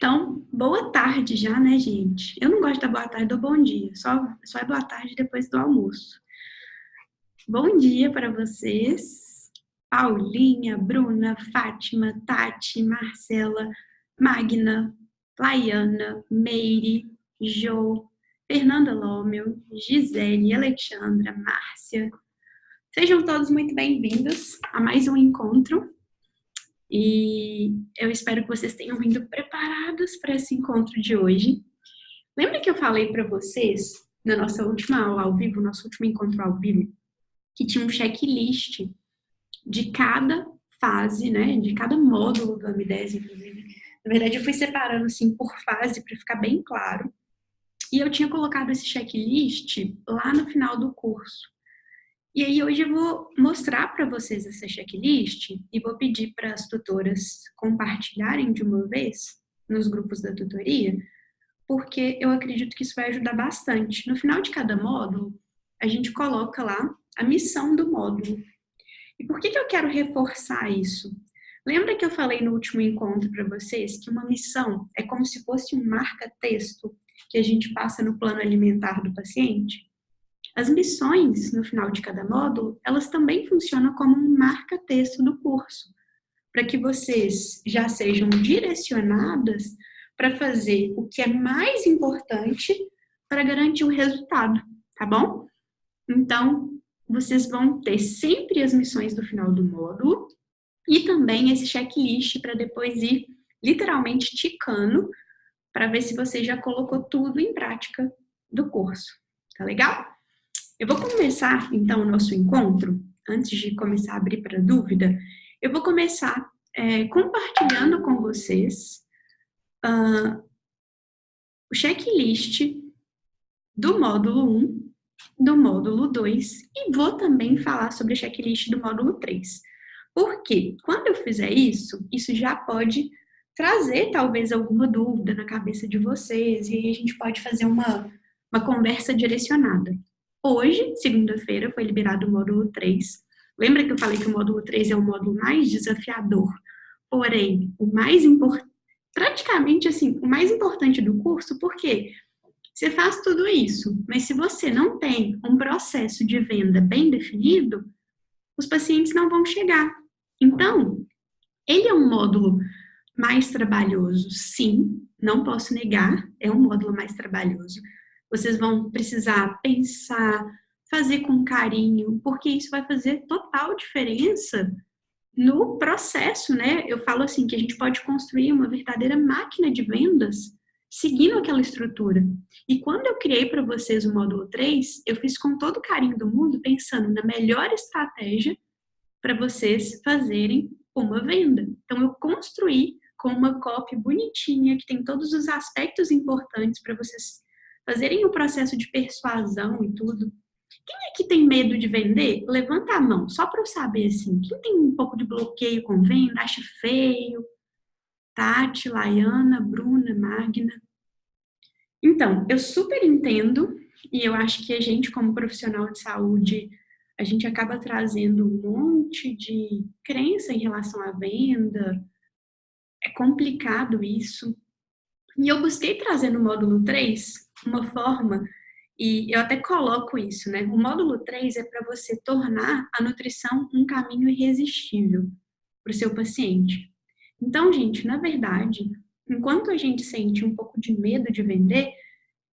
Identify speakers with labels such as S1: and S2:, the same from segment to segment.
S1: Então, boa tarde já, né, gente? Eu não gosto da boa tarde ou bom dia, só é boa tarde depois do almoço. Bom dia para vocês, Paulinha, Bruna, Fátima, Tati, Marcela, Magna, Laiana, Meire, Jo, Fernanda Lomel, Gisele, Alexandra, Márcia. Sejam todos muito bem-vindos a mais um encontro. E eu espero que vocês tenham vindo preparados para esse encontro de hoje. Lembra que eu falei para vocês, na nossa última aula ao vivo, nosso último encontro ao vivo, que tinha um checklist de cada fase, né, de cada módulo do AMI10, inclusive. Na verdade, eu fui separando, assim, por fase, para ficar bem claro. E eu tinha colocado esse checklist lá no final do curso. E aí, hoje eu vou mostrar para vocês essa checklist e vou pedir para as tutoras compartilharem de uma vez nos grupos da tutoria, porque eu acredito que isso vai ajudar bastante. No final de cada módulo, a gente coloca lá a missão do módulo. E por que eu quero reforçar isso? Lembra que eu falei no último encontro para vocês que uma missão é como se fosse um marca-texto que a gente passa no plano alimentar do paciente? As missões, no final de cada módulo, elas também funcionam como um marca-texto do curso, para que vocês já sejam direcionadas para fazer o que é mais importante para garantir o resultado, tá bom? Então, vocês vão ter sempre as missões do final do módulo e também esse checklist para depois ir literalmente ticando para ver se você já colocou tudo em prática do curso. Tá legal? Eu vou começar, então, o nosso encontro, antes de começar a abrir para dúvida, eu vou começar compartilhando com vocês o checklist do módulo 1, do módulo 2, e vou também falar sobre o checklist do módulo 3. Porque quando eu fizer isso, isso já pode trazer talvez alguma dúvida na cabeça de vocês, e aí a gente pode fazer uma conversa direcionada. Hoje, segunda-feira, foi liberado o módulo 3. Lembra que eu falei que o módulo 3 é o módulo mais desafiador, porém, o mais importante, praticamente assim, o mais importante do curso, porque você faz tudo isso, mas se você não tem um processo de venda bem definido, os pacientes não vão chegar. Então, ele é um módulo mais trabalhoso, sim, não posso negar, é um módulo mais trabalhoso. Vocês vão precisar pensar, fazer com carinho, porque isso vai fazer total diferença no processo, né? Eu falo assim, que a gente pode construir uma verdadeira máquina de vendas seguindo aquela estrutura. E quando eu criei para vocês o módulo 3, eu fiz com todo o carinho do mundo, pensando na melhor estratégia para vocês fazerem uma venda. Então, eu construí com uma copy bonitinha, que tem todos os aspectos importantes para vocês fazerem o processo de persuasão e tudo. Quem é que tem medo de vender? Levanta a mão, só para eu saber, assim. Quem tem um pouco de bloqueio com venda, acha feio? Tati, Laiana, Bruna, Magna. Então, eu super entendo, e eu acho que a gente, como profissional de saúde, a gente acaba trazendo um monte de crença em relação à venda. É complicado isso. E eu busquei trazer no módulo 3 uma forma, e eu até coloco isso, né? O módulo 3 é para você tornar a nutrição um caminho irresistível para o seu paciente. Então, gente, na verdade, enquanto a gente sente um pouco de medo de vender,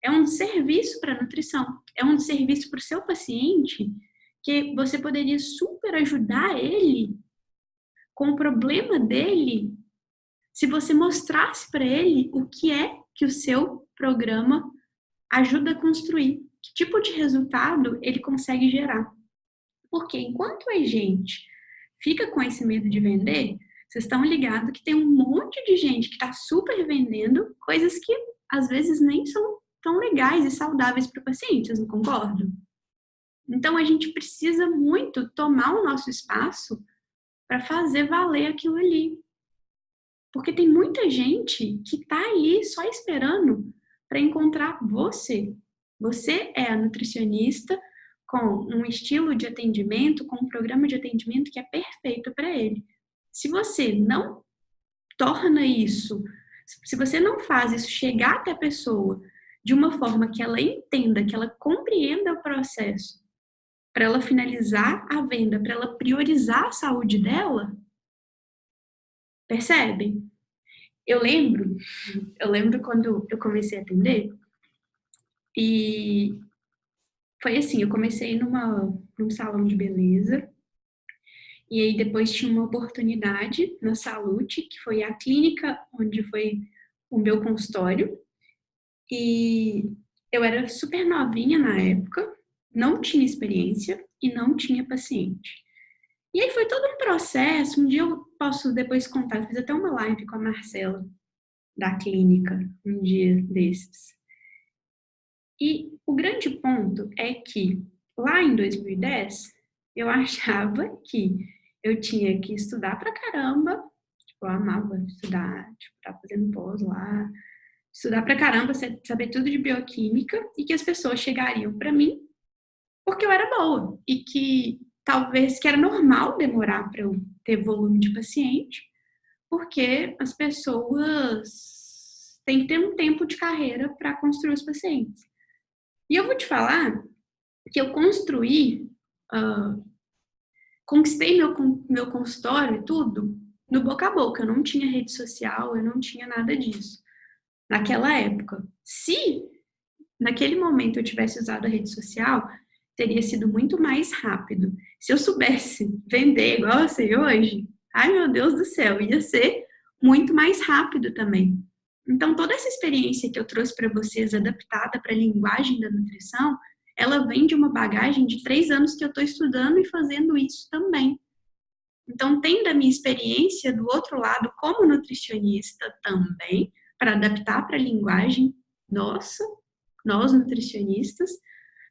S1: é um serviço para a nutrição, é um serviço para o seu paciente que você poderia super ajudar ele com o problema dele se você mostrasse para ele o que é que o seu programa ajuda a construir, que tipo de resultado ele consegue gerar. Porque enquanto a gente fica com esse medo de vender, vocês estão ligados que tem um monte de gente que está super vendendo coisas que às vezes nem são tão legais e saudáveis para o paciente, vocês não concordam? Então a gente precisa muito tomar o nosso espaço para fazer valer aquilo ali. Porque tem muita gente que está ali só esperando para encontrar você. Você é a nutricionista com um estilo de atendimento, com um programa de atendimento que é perfeito para ele. Se você não torna isso Se você não faz isso chegar até a pessoa de uma forma que ela entenda, que ela compreenda o processo, para ela finalizar a venda, para ela priorizar a saúde dela, percebe? Eu lembro, eu lembro quando eu comecei a atender e foi assim, eu comecei num salão de beleza e aí depois tinha uma oportunidade na Salute, que foi a clínica onde foi o meu consultório. E eu era super novinha na época, não tinha experiência e não tinha paciente. E aí foi todo um processo, um dia eu posso depois contar, eu fiz até uma live com a Marcela, da clínica, um dia desses. E o grande ponto é que lá em 2010, eu achava que eu tinha que estudar pra caramba, tipo, eu amava estudar, tipo, tava fazendo pós lá, estudar pra caramba, saber tudo de bioquímica e que as pessoas chegariam pra mim porque eu era boa e que talvez que era normal demorar para eu ter volume de paciente, porque as pessoas têm que ter um tempo de carreira para construir os pacientes. E eu vou te falar que eu conquistei meu consultório e tudo no boca a boca. Eu não tinha rede social, eu não tinha nada disso naquela época. Se naquele momento eu tivesse usado a rede social, teria sido muito mais rápido. Se eu soubesse vender igual eu sei hoje, ai meu Deus do céu, ia ser muito mais rápido também. Então, toda essa experiência que eu trouxe para vocês, adaptada para a linguagem da nutrição, ela vem de uma bagagem de 3 anos que eu estou estudando e fazendo isso também. Então, tem da minha experiência do outro lado, como nutricionista também, para adaptar para a linguagem nossa, nós nutricionistas,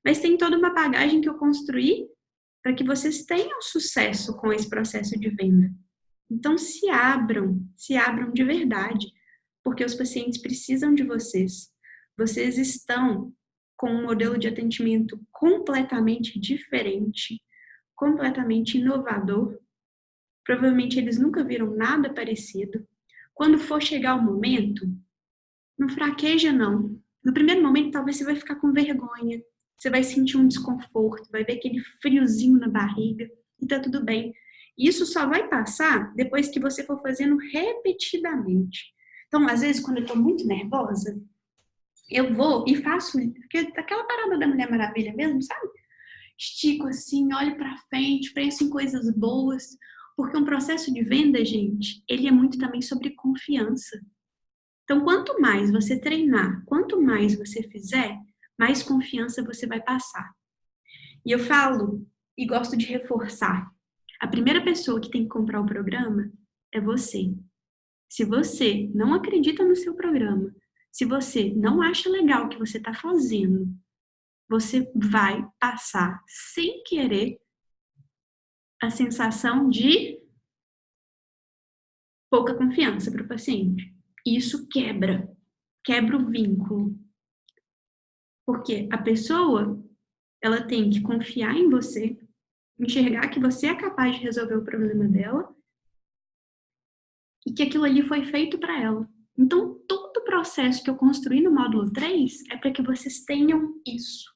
S1: mas tem toda uma bagagem que eu construí para que vocês tenham sucesso com esse processo de venda. Então, se abram de verdade, porque os pacientes precisam de vocês. Vocês estão com um modelo de atendimento completamente diferente, completamente inovador. Provavelmente eles nunca viram nada parecido. Quando for chegar o momento, não fraqueja, não. No primeiro momento, talvez você vai ficar com vergonha, você vai sentir um desconforto, vai ver aquele friozinho na barriga, e tá tudo bem. Isso só vai passar depois que você for fazendo repetidamente. Então, às vezes, quando eu tô muito nervosa, eu vou e faço aquela parada da Mulher Maravilha mesmo, sabe? Estico assim, olho pra frente, penso em coisas boas, porque um processo de venda, gente, ele é muito também sobre confiança. Então, quanto mais você treinar, quanto mais você fizer, mais confiança você vai passar. E eu falo e gosto de reforçar: a primeira pessoa que tem que comprar o programa é você. Se você não acredita no seu programa, se você não acha legal o que você está fazendo, você vai passar sem querer a sensação de pouca confiança para o paciente. Isso quebra o vínculo. Porque a pessoa, ela tem que confiar em você, enxergar que você é capaz de resolver o problema dela e que aquilo ali foi feito para ela. Então, todo o processo que eu construí no módulo 3 é para que vocês tenham isso.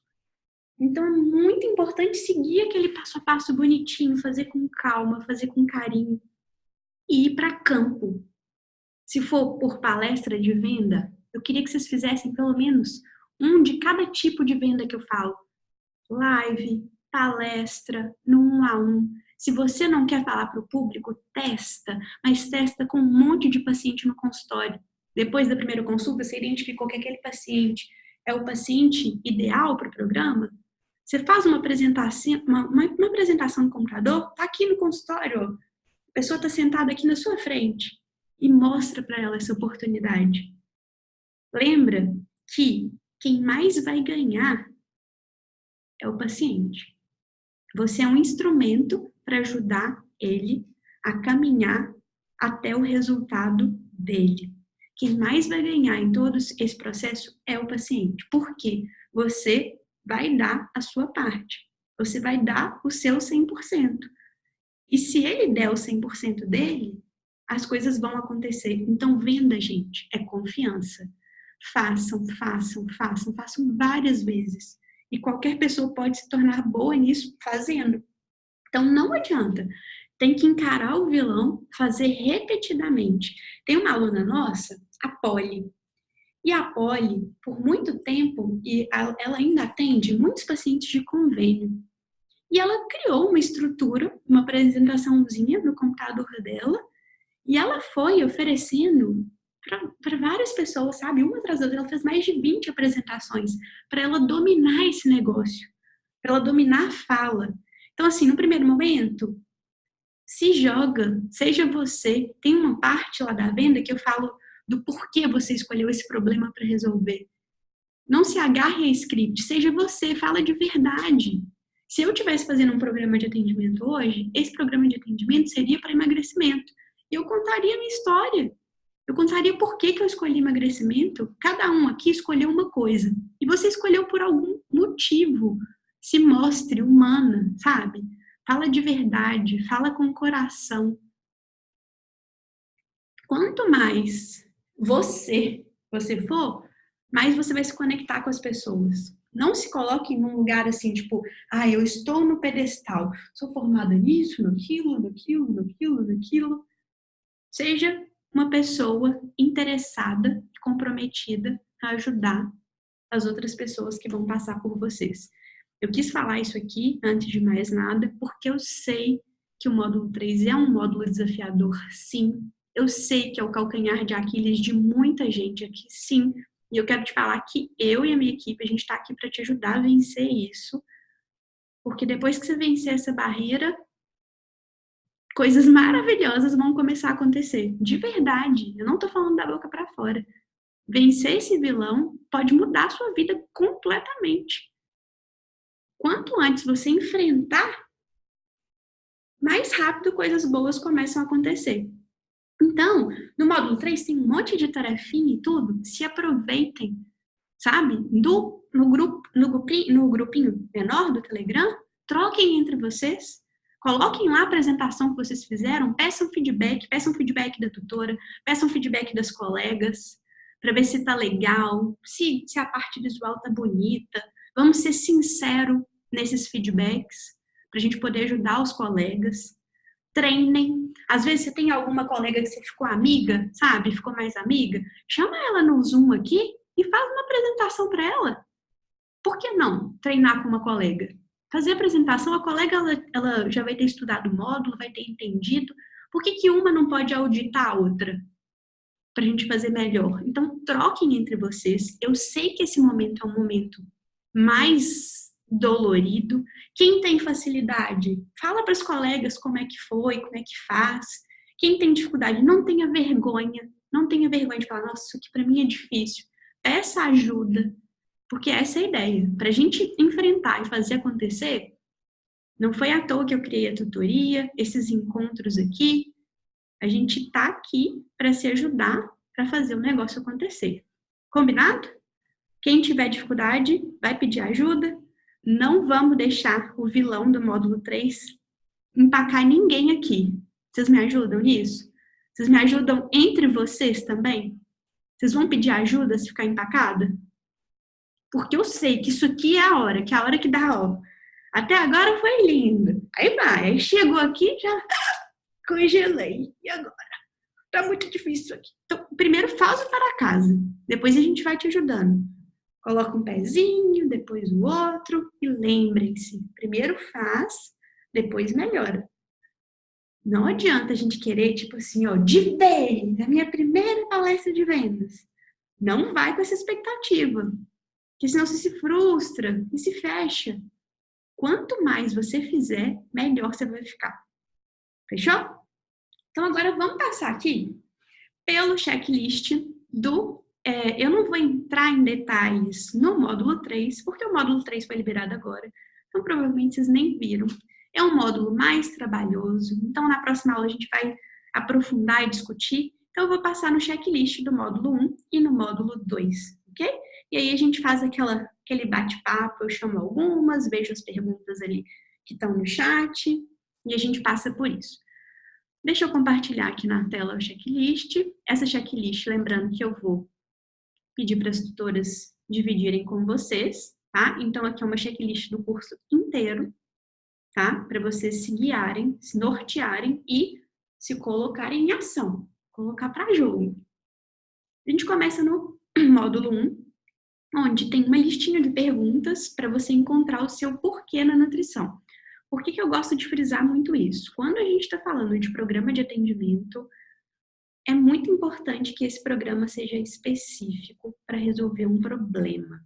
S1: Então, é muito importante seguir aquele passo a passo bonitinho, fazer com calma, fazer com carinho e ir para campo. Se for por palestra de venda, eu queria que vocês fizessem pelo menos um de cada tipo de venda que eu falo. Live, palestra, no 1 a 1. Se você não quer falar para o público, testa, mas testa com um monte de paciente no consultório. Depois da primeira consulta, você identificou que aquele paciente é o paciente ideal para o programa, você faz uma apresentação, uma apresentação no computador, tá aqui no consultório, ó. A pessoa está sentada aqui na sua frente e mostra para ela essa oportunidade. Lembra que quem mais vai ganhar é o paciente. Você é um instrumento para ajudar ele a caminhar até o resultado dele. Quem mais vai ganhar em todo esse processo é o paciente. Por quê? Você vai dar a sua parte. Você vai dar o seu 100%. E se ele der o 100% dele, as coisas vão acontecer. Então, venda, gente, é confiança. Façam, façam, façam, façam várias vezes. E qualquer pessoa pode se tornar boa nisso fazendo. Então, não adianta. Tem que encarar o vilão, fazer repetidamente. Tem uma aluna nossa, a Polly. E a Polly, por muito tempo, ela ainda atende muitos pacientes de convênio. E ela criou uma estrutura, uma apresentaçãozinha no computador dela, e ela foi oferecendo para várias pessoas, sabe? Uma atrás da outra, ela fez mais de 20 apresentações para ela dominar esse negócio, para ela dominar a fala. Então, assim, no primeiro momento, se joga, seja você. Tem uma parte lá da venda que eu falo do porquê você escolheu esse problema para resolver. Não se agarre a script, seja você, fala de verdade. Se eu estivesse fazendo um programa de atendimento hoje, esse programa de atendimento seria para emagrecimento. E eu contaria a minha história. Eu contaria por que eu escolhi emagrecimento. Cada um aqui escolheu uma coisa. E você escolheu por algum motivo. Se mostre humana, sabe? Fala de verdade, fala com o coração. Quanto mais você for, mais você vai se conectar com as pessoas. Não se coloque em um lugar assim, tipo, eu estou no pedestal, sou formada nisso, naquilo, naquilo, naquilo, naquilo. Seja uma pessoa interessada, comprometida a ajudar as outras pessoas que vão passar por vocês. Eu quis falar isso aqui, antes de mais nada, porque eu sei que o módulo 3 é um módulo desafiador, sim. Eu sei que é o calcanhar de Aquiles de muita gente aqui, sim. E eu quero te falar que eu e a minha equipe, a gente está aqui para te ajudar a vencer isso. Porque depois que você vencer essa barreira, coisas maravilhosas vão começar a acontecer. De verdade. Eu não estou falando da boca para fora. Vencer esse vilão pode mudar a sua vida completamente. Quanto antes você enfrentar, mais rápido coisas boas começam a acontecer. Então, no módulo 3 tem um monte de tarefinha e tudo. Se aproveitem, sabe? No grupinho menor do Telegram, troquem entre vocês. Coloquem lá a apresentação que vocês fizeram, peçam feedback da tutora, peçam feedback das colegas, para ver se tá legal, se a parte visual tá bonita. Vamos ser sinceros nesses feedbacks, para a gente poder ajudar os colegas. Treinem. Às vezes você tem alguma colega que você ficou amiga, sabe? Ficou mais amiga. Chama ela no Zoom aqui e faz uma apresentação para ela. Por que não treinar com uma colega? Fazer a apresentação, a colega ela já vai ter estudado o módulo, vai ter entendido. Por que uma não pode auditar a outra? Para a gente fazer melhor. Então, troquem entre vocês. Eu sei que esse momento é um momento mais dolorido. Quem tem facilidade, fala para os colegas como é que foi, como é que faz. Quem tem dificuldade, não tenha vergonha. Não tenha vergonha de falar, nossa, isso aqui para mim é difícil. Peça ajuda. Porque essa é a ideia. Para a gente enfrentar e fazer acontecer, não foi à toa que eu criei a tutoria, esses encontros aqui. A gente tá aqui para se ajudar para fazer o negócio acontecer. Combinado? Quem tiver dificuldade, vai pedir ajuda. Não vamos deixar o vilão do módulo 3 empacar ninguém aqui. Vocês me ajudam nisso? Vocês me ajudam entre vocês também? Vocês vão pedir ajuda se ficar empacada? Porque eu sei que isso aqui é a hora que dá, ó. Até agora foi lindo. Aí vai, aí chegou aqui, já congelei. E agora? Tá muito difícil isso aqui. Então, primeiro faz o para casa. Depois a gente vai te ajudando. Coloca um pezinho, depois o outro. E lembrem-se, primeiro faz, depois melhora. Não adianta a gente querer, tipo assim, ó, de vez, a minha primeira palestra de vendas. Não vai com essa expectativa. Porque senão você se frustra e se fecha. Quanto mais você fizer, melhor você vai ficar. Fechou? Então, agora vamos passar aqui pelo checklist do... eu não vou entrar em detalhes no módulo 3, porque o módulo 3 foi liberado agora. Então, provavelmente vocês nem viram. É um módulo mais trabalhoso. Então, na próxima aula a gente vai aprofundar e discutir. Então, eu vou passar no checklist do módulo 1 e no módulo 2, ok? E aí a gente faz aquele bate-papo, eu chamo algumas, vejo as perguntas ali que estão no chat e a gente passa por isso. Deixa eu compartilhar aqui na tela o checklist. Essa checklist, lembrando que eu vou pedir para as tutoras dividirem com vocês, tá? Então, aqui é uma checklist do curso inteiro, tá? Para vocês se guiarem, se nortearem e se colocarem em ação, colocar para jogo. A gente começa no módulo 1, onde tem uma listinha de perguntas para você encontrar o seu porquê na nutrição. Por que eu gosto de frisar muito isso? Quando a gente está falando de programa de atendimento, é muito importante que esse programa seja específico para resolver um problema.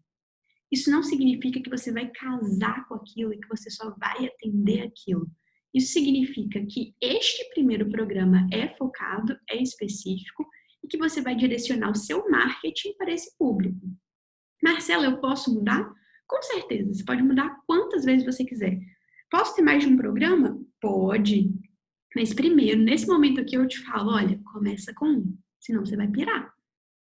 S1: Isso não significa que você vai casar com aquilo e que você só vai atender aquilo. Isso significa que este primeiro programa é focado, é específico e que você vai direcionar o seu marketing para esse público. Marcela, eu posso mudar? Com certeza, você pode mudar quantas vezes você quiser. Posso ter mais de um programa? Pode. Mas primeiro, nesse momento aqui, eu te falo, olha, começa com um, senão você vai pirar.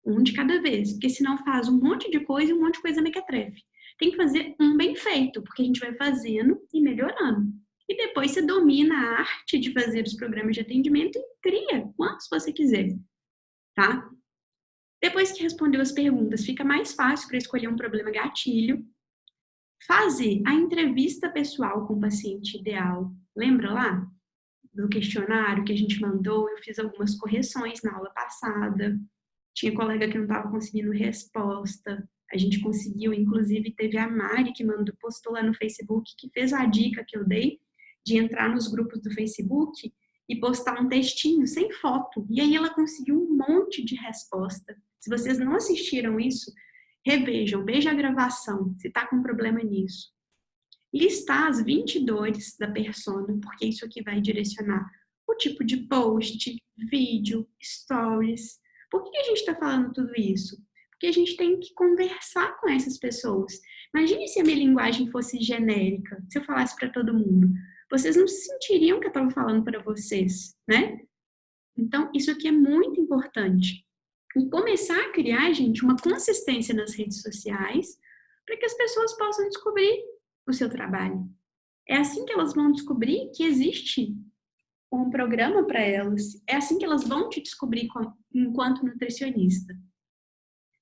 S1: Um de cada vez, porque senão faz um monte de coisa e um monte de coisa mequetrefe. Tem que fazer um bem feito, porque a gente vai fazendo e melhorando. E depois você domina a arte de fazer os programas de atendimento e cria quantos você quiser, tá? Depois que respondeu as perguntas, fica mais fácil para escolher um problema gatilho. Fazer a entrevista pessoal com o paciente ideal. Lembra lá do questionário que a gente mandou? Eu fiz algumas correções na aula passada. Tinha colega que não estava conseguindo resposta. A gente conseguiu, inclusive teve a Mari que postou lá no Facebook, que fez a dica que eu dei de entrar nos grupos do Facebook e postar um textinho sem foto. E aí ela conseguiu um monte de resposta. Se vocês não assistiram isso, revejam, veja a gravação, se está com problema nisso. Listar as 20 dores da persona, porque isso aqui vai direcionar o tipo de post, vídeo, stories. Por que a gente está falando tudo isso? Porque a gente tem que conversar com essas pessoas. Imagine se a minha linguagem fosse genérica, se eu falasse para todo mundo. Vocês não se sentiriam que eu estava falando para vocês, né? Então, isso aqui é muito importante. E começar a criar, gente, uma consistência nas redes sociais para que as pessoas possam descobrir o seu trabalho. É assim que elas vão descobrir que existe um programa para elas. É assim que elas vão te descobrir enquanto nutricionista.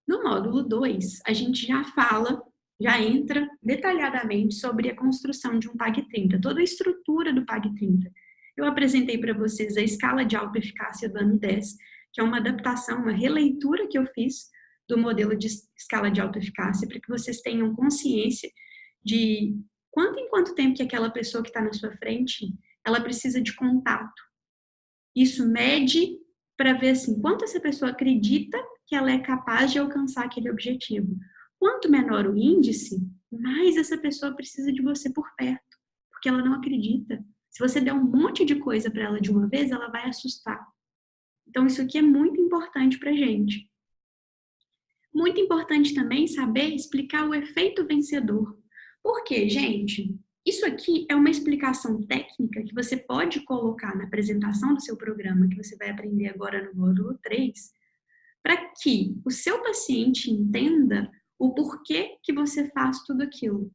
S1: No módulo 2, a gente já entra detalhadamente sobre a construção de um PAG 30, toda a estrutura do PAG 30. Eu apresentei para vocês a escala de autoeficácia do ano 10, que é uma adaptação, uma releitura que eu fiz do modelo de escala de autoeficácia, para que vocês tenham consciência de quanto em quanto tempo que aquela pessoa que está na sua frente, ela precisa de contato. Isso mede para ver assim, quanto essa pessoa acredita que ela é capaz de alcançar aquele objetivo. Quanto menor o índice, mais essa pessoa precisa de você por perto, porque ela não acredita. Se você der um monte de coisa para ela de uma vez, ela vai assustar. Então, isso aqui é muito importante para a gente. Muito importante também saber explicar o efeito vencedor. Por quê, gente? Isso aqui é uma explicação técnica que você pode colocar na apresentação do seu programa, que você vai aprender agora no módulo 3, para que o seu paciente entenda o porquê que você faz tudo aquilo.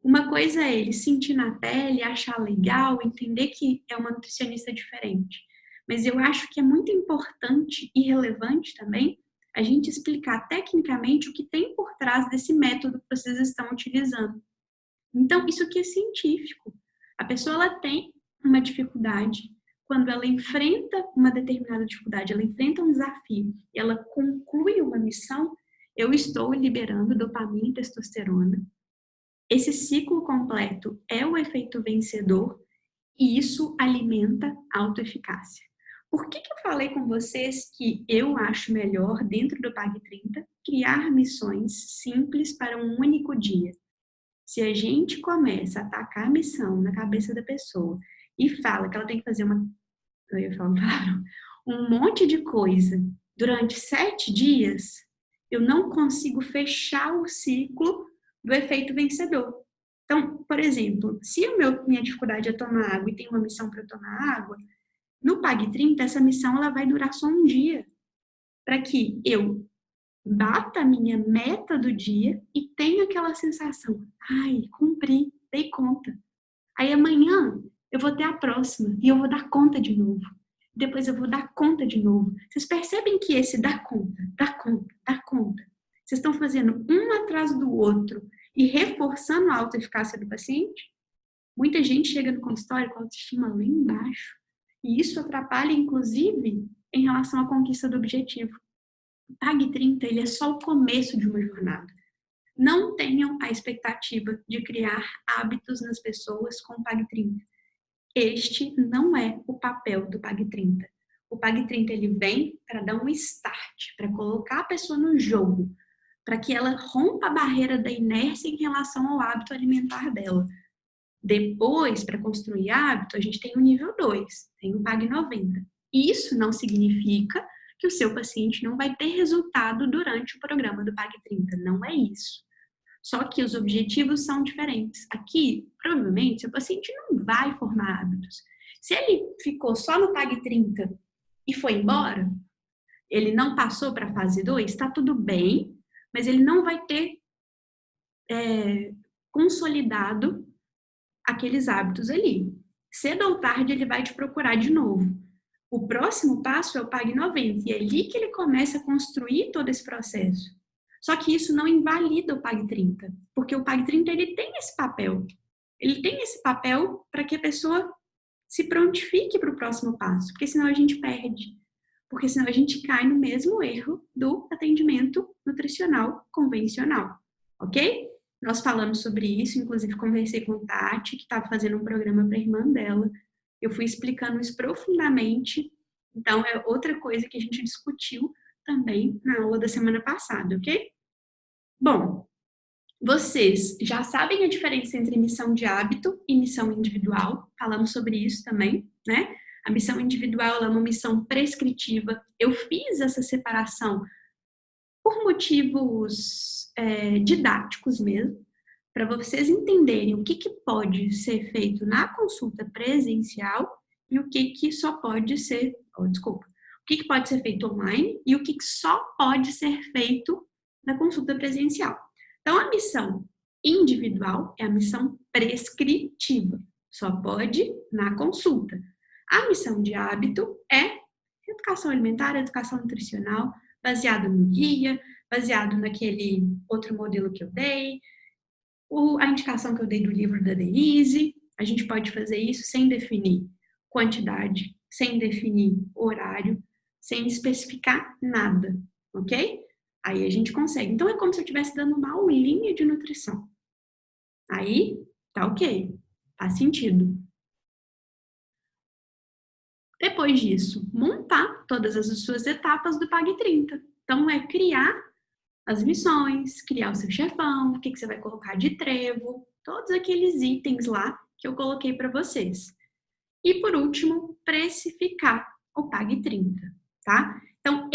S1: Uma coisa é ele sentir na pele, achar legal, entender que é uma nutricionista diferente. Mas eu acho que é muito importante e relevante também a gente explicar tecnicamente o que tem por trás desse método que vocês estão utilizando. Então, isso aqui é científico. A pessoa ela tem uma dificuldade. Quando ela enfrenta uma determinada dificuldade, ela enfrenta um desafio, ela conclui uma missão, eu estou liberando dopamina e testosterona. Esse ciclo completo é o efeito vencedor e isso alimenta a autoeficácia. Por que eu falei com vocês que eu acho melhor, dentro do PAG 30, criar missões simples para um único dia? Se a gente começa a atacar a missão na cabeça da pessoa e fala que ela tem que fazer um monte de coisa durante 7 dias, eu não consigo fechar o ciclo do efeito vencedor. Então, por exemplo, se minha dificuldade é tomar água e tem uma missão para eu tomar água, no PAG 30, essa missão ela vai durar só um dia, para que eu bata a minha meta do dia e tenha aquela sensação, ai, cumpri, dei conta. Aí amanhã eu vou ter a próxima e eu vou dar conta de novo. depois eu vou dar conta de novo. Vocês percebem que esse dá conta, dá conta, dá conta. Vocês estão fazendo um atrás do outro e reforçando a autoeficácia do paciente? Muita gente chega no consultório com a autoestima lá embaixo. E isso atrapalha, inclusive, em relação à conquista do objetivo. O PAG 30, ele é só o começo de uma jornada. Não tenham a expectativa de criar hábitos nas pessoas com o PAG 30. Este não é o papel do PAG 30. O PAG 30 ele vem para dar um start, para colocar a pessoa no jogo, para que ela rompa a barreira da inércia em relação ao hábito alimentar dela. Depois, para construir hábito, a gente tem o nível 2, tem o PAG 90. Isso não significa que o seu paciente não vai ter resultado durante o programa do PAG 30, não é isso. Só que os objetivos são diferentes. Aqui, provavelmente, seu paciente não vai formar hábitos. Se ele ficou só no PAG 30 e foi embora, ele não passou para a fase 2, está tudo bem, mas ele não vai ter consolidado aqueles hábitos ali. Cedo ou tarde, ele vai te procurar de novo. O próximo passo é o PAG 90, e é ali que ele começa a construir todo esse processo. Só que isso não invalida o PAG 30, porque o PAG 30 ele tem esse papel. Ele tem esse papel para que a pessoa se prontifique para o próximo passo, porque senão a gente perde. Porque senão a gente cai no mesmo erro do atendimento nutricional convencional, ok? Nós falamos sobre isso, inclusive conversei com Tati, que estava fazendo um programa para a irmã dela. Eu fui explicando isso profundamente. Então, é outra coisa que a gente discutiu também na aula da semana passada, ok? Bom, vocês já sabem a diferença entre missão de hábito e missão individual. Falamos sobre isso também, né? A missão individual é uma missão prescritiva. Eu fiz essa separação por motivos didáticos mesmo, para vocês entenderem o que pode ser feito na consulta presencial e o que só pode ser, o que pode ser feito online e o que só pode ser feito na consulta presencial. Então, a missão individual é a missão prescritiva, só pode na consulta. A missão de hábito é educação alimentar, educação nutricional, baseado no guia, baseado naquele outro modelo que eu dei, a indicação que eu dei do livro da Denise. A gente pode fazer isso sem definir quantidade, sem definir horário, sem especificar nada, ok? Aí a gente consegue. Então, é como se eu estivesse dando uma aulinha de nutrição. Aí, tá ok. Faz sentido. Depois disso, montar todas as suas etapas do PAG 30. Então, é criar as missões, criar o seu chefão, o que você vai colocar de trevo, todos aqueles itens lá que eu coloquei para vocês. E, por último, precificar o PAG 30, tá? Então,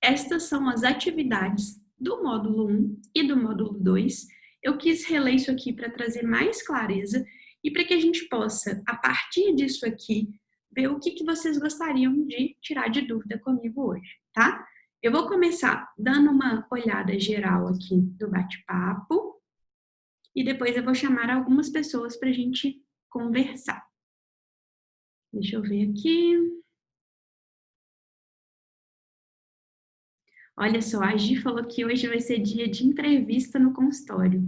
S1: estas são as atividades do módulo 1 e do módulo 2. Eu quis reler isso aqui para trazer mais clareza e para que a gente possa, a partir disso aqui, ver o que vocês gostariam de tirar de dúvida comigo hoje, tá? Eu vou começar dando uma olhada geral aqui do bate-papo e depois eu vou chamar algumas pessoas para a gente conversar. Deixa eu ver aqui. Olha só, a Gi falou que hoje vai ser dia de entrevista no consultório.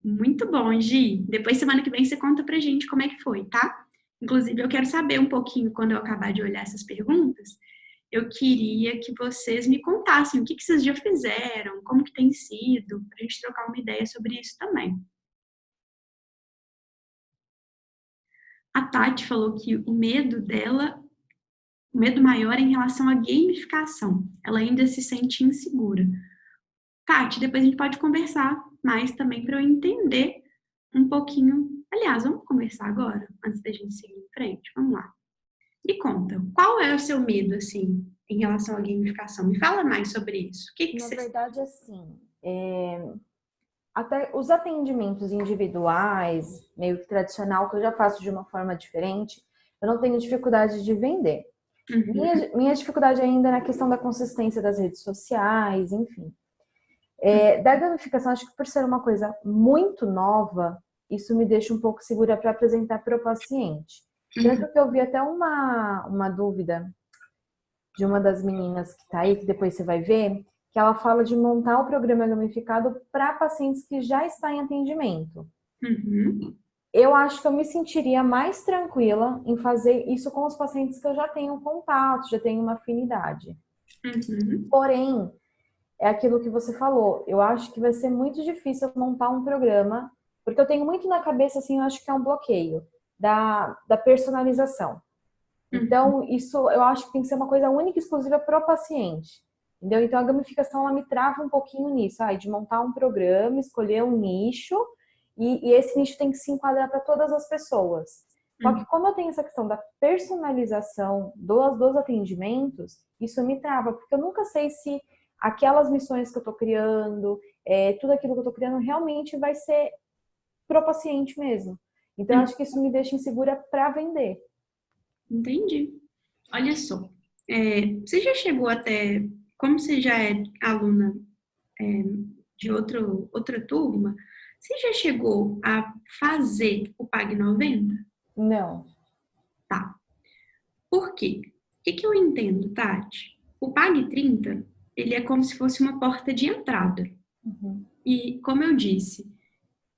S1: Muito bom, Gi. Depois, semana que vem, você conta pra gente como é que foi, tá? Inclusive, eu quero saber um pouquinho, quando eu acabar de olhar essas perguntas, eu queria que vocês me contassem o que vocês já fizeram, como que tem sido, pra gente trocar uma ideia sobre isso também. A Tati falou que o medo dela, o medo maior é em relação à gamificação. Ela ainda se sente insegura. Tati, depois a gente pode conversar mais também para eu entender um pouquinho. Aliás, vamos conversar agora, antes da gente seguir em frente? Vamos lá. Me conta, qual é o seu medo, assim, em relação à gamificação? Me fala mais sobre isso.
S2: Na verdade, assim, até os atendimentos individuais, meio que tradicional, que eu já faço de uma forma diferente, eu não tenho dificuldade de vender.
S1: Uhum.
S2: Minha dificuldade ainda é na questão da consistência das redes sociais, enfim. Da gamificação, acho que por ser uma coisa muito nova, isso me deixa um pouco segura para apresentar para o paciente.
S1: Uhum.
S2: Tanto que eu vi até uma dúvida de uma das meninas que tá aí, que depois você vai ver, que ela fala de montar o programa gamificado para pacientes que já estão em atendimento.
S1: Uhum.
S2: Eu acho que eu me sentiria mais tranquila em fazer isso com os pacientes que eu já tenho contato, já tenho uma afinidade.
S1: Uhum.
S2: Porém, é aquilo que você falou. Eu acho que vai ser muito difícil montar um programa, porque eu tenho muito na cabeça, assim, eu acho que é um bloqueio da personalização.
S1: Uhum.
S2: Então, isso eu acho que tem que ser uma coisa única e exclusiva para o paciente. Entendeu? Então, a gamificação, ela me trava um pouquinho nisso, de montar um programa, escolher um nicho, e esse nicho tem que se enquadrar para todas as pessoas. Só que
S1: Uhum.
S2: como eu tenho essa questão da personalização dos atendimentos, isso me trava, porque eu nunca sei se aquelas missões que eu estou criando, tudo aquilo que eu estou criando realmente vai ser pro paciente mesmo. Então, eu
S1: Uhum.
S2: acho que isso me deixa insegura para vender.
S1: Entendi. Olha só, você já chegou até, como você já é aluna de outra turma, você já chegou a fazer o PAG 90?
S2: Não.
S1: Tá. Por quê? O que que eu entendo, Tati? O PAG 30, ele é como se fosse uma porta de entrada.
S2: Uhum.
S1: E, como eu disse,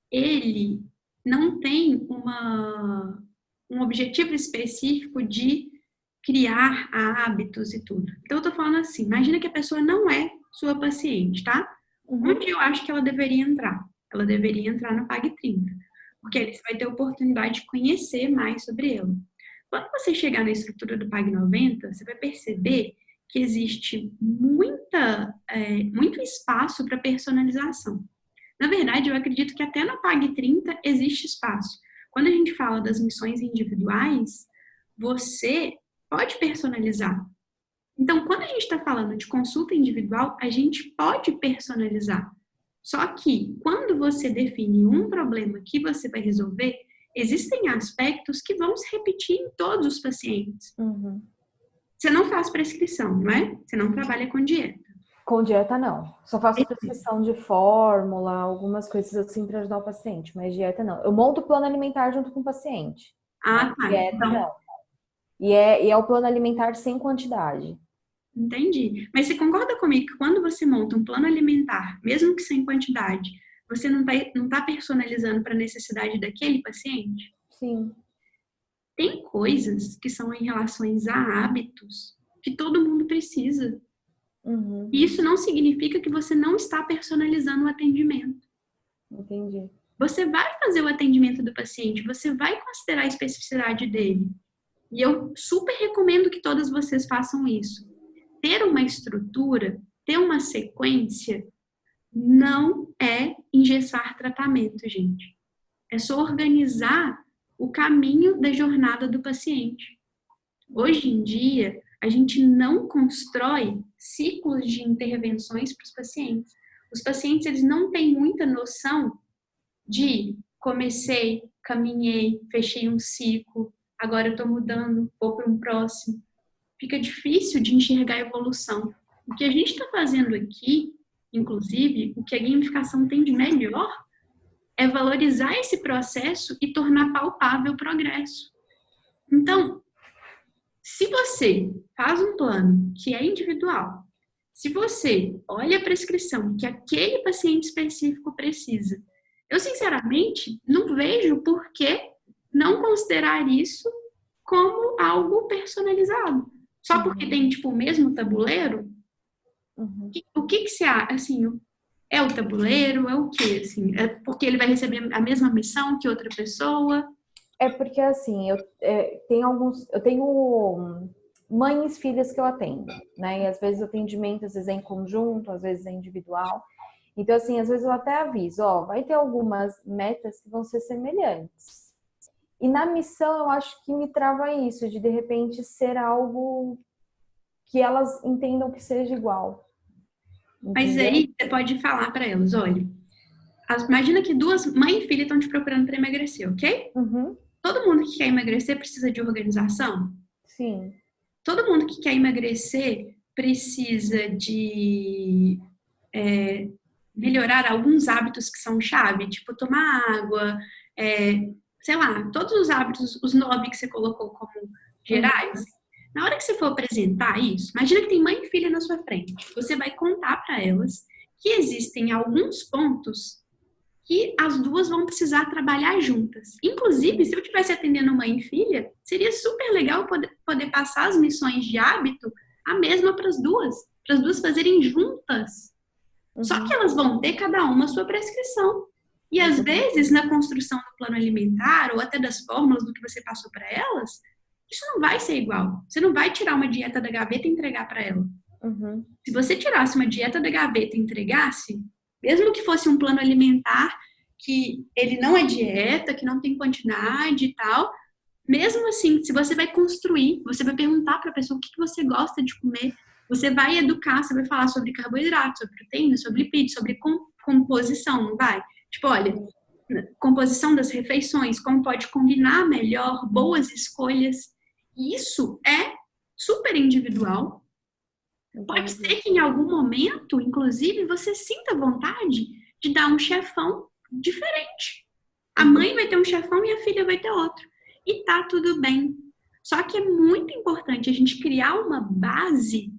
S1: ele não tem um objetivo específico de criar hábitos e tudo. Então, eu tô falando assim, imagina que a pessoa não é sua paciente, tá?
S2: Uhum.
S1: Onde eu acho que ela deveria entrar? Ela deveria entrar no PAG 30, porque aí você vai ter a oportunidade de conhecer mais sobre ela. Quando você chegar na estrutura do PAG 90, você vai perceber que existe muito espaço para personalização. Na verdade, eu acredito que até no PAG 30 existe espaço. Quando a gente fala das missões individuais, você pode personalizar. Então, quando a gente está falando de consulta individual, a gente pode personalizar. Só que, quando você define um problema que você vai resolver, existem aspectos que vão se repetir em todos os pacientes.
S2: Uhum.
S1: Você não faz prescrição, não é? Você não trabalha com dieta.
S2: Com dieta, não. Só faço prescrição de fórmula, algumas coisas assim para ajudar o paciente, mas dieta não. Eu monto o plano alimentar junto com o paciente, mas
S1: Ah, tá.
S2: dieta
S1: Então,
S2: não. E é o plano alimentar sem quantidade.
S1: entendi. Mas você concorda comigo que quando você monta um plano alimentar, mesmo que sem quantidade, você não tá personalizando para a necessidade daquele paciente?
S2: Sim.
S1: Tem coisas que são em relações a hábitos que todo mundo precisa.
S2: Uhum.
S1: E isso não significa que você não está personalizando o atendimento.
S2: Entendi.
S1: Você vai fazer o atendimento do paciente, você vai considerar a especificidade dele. E eu super recomendo que todas vocês façam isso. Ter uma estrutura, ter uma sequência, não é engessar tratamento, gente. É só organizar o caminho da jornada do paciente. Hoje em dia, a gente não constrói ciclos de intervenções para os pacientes. Os pacientes, eles não têm muita noção de comecei, caminhei, fechei um ciclo, agora eu estou mudando, vou para um próximo. Fica difícil de enxergar a evolução. O que a gente está fazendo aqui, inclusive, o que a gamificação tem de melhor é valorizar esse processo e tornar palpável o progresso. Então, se você faz um plano que é individual, se você olha a prescrição que aquele paciente específico precisa, eu sinceramente não vejo por que não considerar isso como algo personalizado. Só porque
S2: Uhum.
S1: tem tipo o mesmo tabuleiro,
S2: Uhum.
S1: o que que você acha? Assim, é o tabuleiro? É o quê? Assim, é porque ele vai receber a mesma missão que outra pessoa?
S2: É porque assim, eu tenho mães e filhas que eu atendo, né? E às vezes o atendimento, às vezes é em conjunto, às vezes é individual. Então, assim, às vezes eu até aviso, ó, vai ter algumas metas que vão ser semelhantes. E na missão eu acho que me trava isso, de repente ser algo que elas entendam que seja igual,
S1: Mas
S2: entendeu?
S1: aí você pode falar para elas, olha, imagina que duas mãe e filha estão te procurando para emagrecer, ok?
S2: Uhum,
S1: Todo mundo que quer emagrecer precisa de organização.
S2: sim.
S1: Todo mundo que quer emagrecer precisa de melhorar alguns hábitos que são chave, tipo tomar água, é, sei lá, todos os hábitos, os 9 que você colocou como gerais, na hora que você for apresentar isso, imagina que tem mãe e filha na sua frente. Você vai contar para elas que existem alguns pontos que as duas vão precisar trabalhar juntas. Inclusive, se eu estivesse atendendo mãe e filha, seria super legal poder passar as missões de hábito a mesma para as duas fazerem juntas. Só que elas vão ter cada uma a sua prescrição. E às vezes, na construção do plano alimentar, ou até das fórmulas do que você passou para elas, isso não vai ser igual. Você não vai tirar uma dieta da gaveta e entregar para ela. Se você tirasse uma dieta da gaveta e entregasse, mesmo que fosse um plano alimentar, que ele não é dieta, que não tem quantidade e tal, mesmo assim, se você vai construir, você vai perguntar para a pessoa o que você gosta de comer, você vai educar, você vai falar sobre carboidrato, sobre proteína, sobre lipídios, sobre composição, não vai? Tipo, olha, composição das refeições, como pode combinar melhor, boas escolhas. Isso é super individual. Pode ser que em algum momento, inclusive, você sinta vontade de dar um chefão diferente. A mãe vai ter um chefão e a filha vai ter outro. E tá tudo bem. Só que é muito importante a gente criar uma base,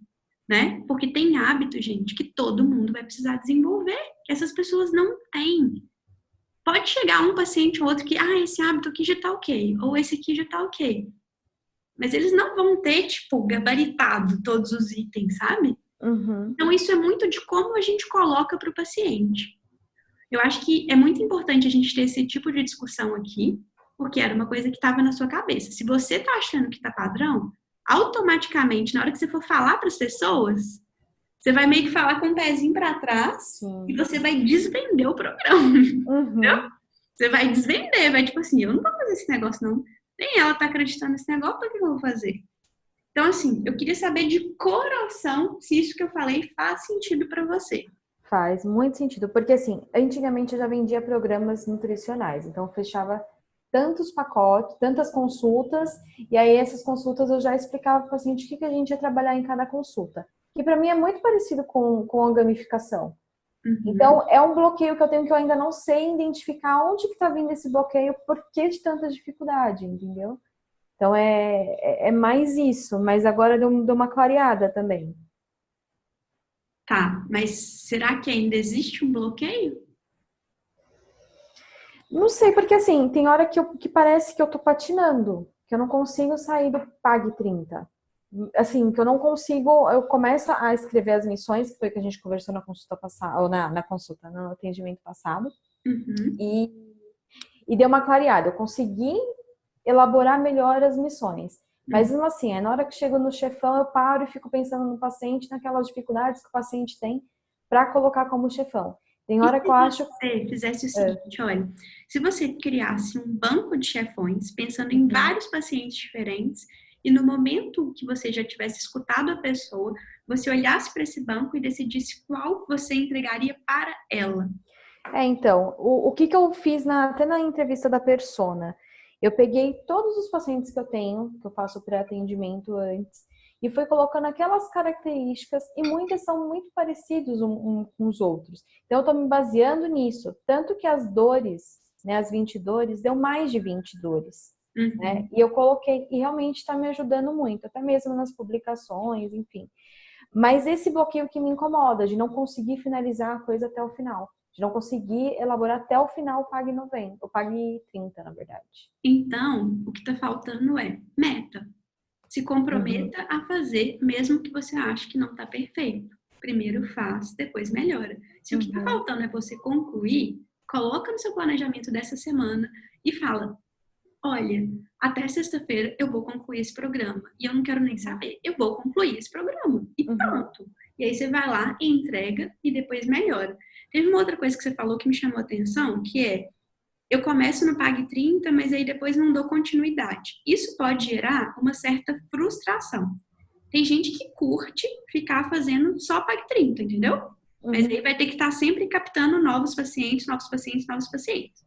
S1: né? Porque tem hábito, gente, que todo mundo vai precisar desenvolver, que essas pessoas não têm. Pode chegar um paciente ou outro que, esse hábito aqui já tá ok, ou esse aqui já tá ok. Mas eles não vão ter, tipo, gabaritado todos os itens, sabe? Então, isso é muito de como a gente coloca para o paciente. Eu acho que é muito importante a gente ter esse tipo de discussão aqui, porque era uma coisa que estava na sua cabeça. Se você tá achando que tá padrão, automaticamente, na hora que você for falar para as pessoas, você vai meio que falar com o pezinho para trás e você vai desvender o programa. Entendeu? Você vai desvender, vai tipo assim, eu não vou fazer esse negócio não. Nem ela tá acreditando nesse negócio, por que eu vou fazer? Então, assim, eu queria saber de coração se isso que eu falei faz sentido para você.
S2: Faz muito sentido, porque assim, antigamente eu já vendia programas nutricionais, então eu fechava tantos pacotes, tantas consultas, e aí essas consultas eu já explicava para o paciente o que a gente ia trabalhar em cada consulta, que para mim é muito parecido com a gamificação. Então, é um bloqueio que eu tenho que eu ainda não sei identificar onde que tá vindo esse bloqueio, por que de tanta dificuldade, entendeu? Então, é mais isso, mas agora deu uma clareada também.
S1: Tá, mas será que ainda existe um bloqueio?
S2: Não sei, porque assim, tem hora que parece que eu tô patinando, que eu não consigo sair do PAG 30. Assim, que eu não consigo, eu começo a escrever as missões, que foi o que a gente conversou na consulta passada, ou na consulta, no atendimento passado, e deu uma clareada. Eu consegui elaborar melhor as missões. Mas mesmo assim, na hora que chego no chefão, eu paro e fico pensando no paciente, naquelas dificuldades que o paciente tem para colocar como chefão. Tem hora que eu acho...
S1: Se você fizesse o seguinte, olha, se você criasse um banco de chefões, pensando em vários pacientes diferentes, e no momento que você já tivesse escutado a pessoa, você olhasse para esse banco e decidisse qual você entregaria para ela.
S2: Então, o que eu fiz até na entrevista da persona? Eu peguei todos os pacientes que eu tenho, que eu faço pré-atendimento antes, e fui colocando aquelas características, e muitas são muito parecidos uns com os outros. Então, eu estou me baseando nisso. Tanto que as dores, né, as 20 dores, deu mais de 20 dores. Né? E eu coloquei, e realmente está me ajudando muito, até mesmo nas publicações, enfim. Mas esse bloqueio que me incomoda, de não conseguir finalizar a coisa até o final. De não conseguir elaborar até o final o PAG 90, o PAG 30, na verdade.
S1: Então, o que está faltando é meta. Se comprometa a fazer, mesmo que você ache que não está perfeito. Primeiro faz, depois melhora. Se o que está faltando é você concluir, coloca no seu planejamento dessa semana e fala, olha, até sexta-feira eu vou concluir esse programa. E eu não quero nem saber, eu vou concluir esse programa. E pronto. E aí você vai lá e entrega e depois melhora. Teve uma outra coisa que você falou que me chamou a atenção, que é, eu começo no PAG 30, mas aí depois não dou continuidade. Isso pode gerar uma certa frustração. Tem gente que curte ficar fazendo só PAG 30, entendeu? Mas aí vai ter que estar sempre captando novos pacientes, novos pacientes, novos pacientes.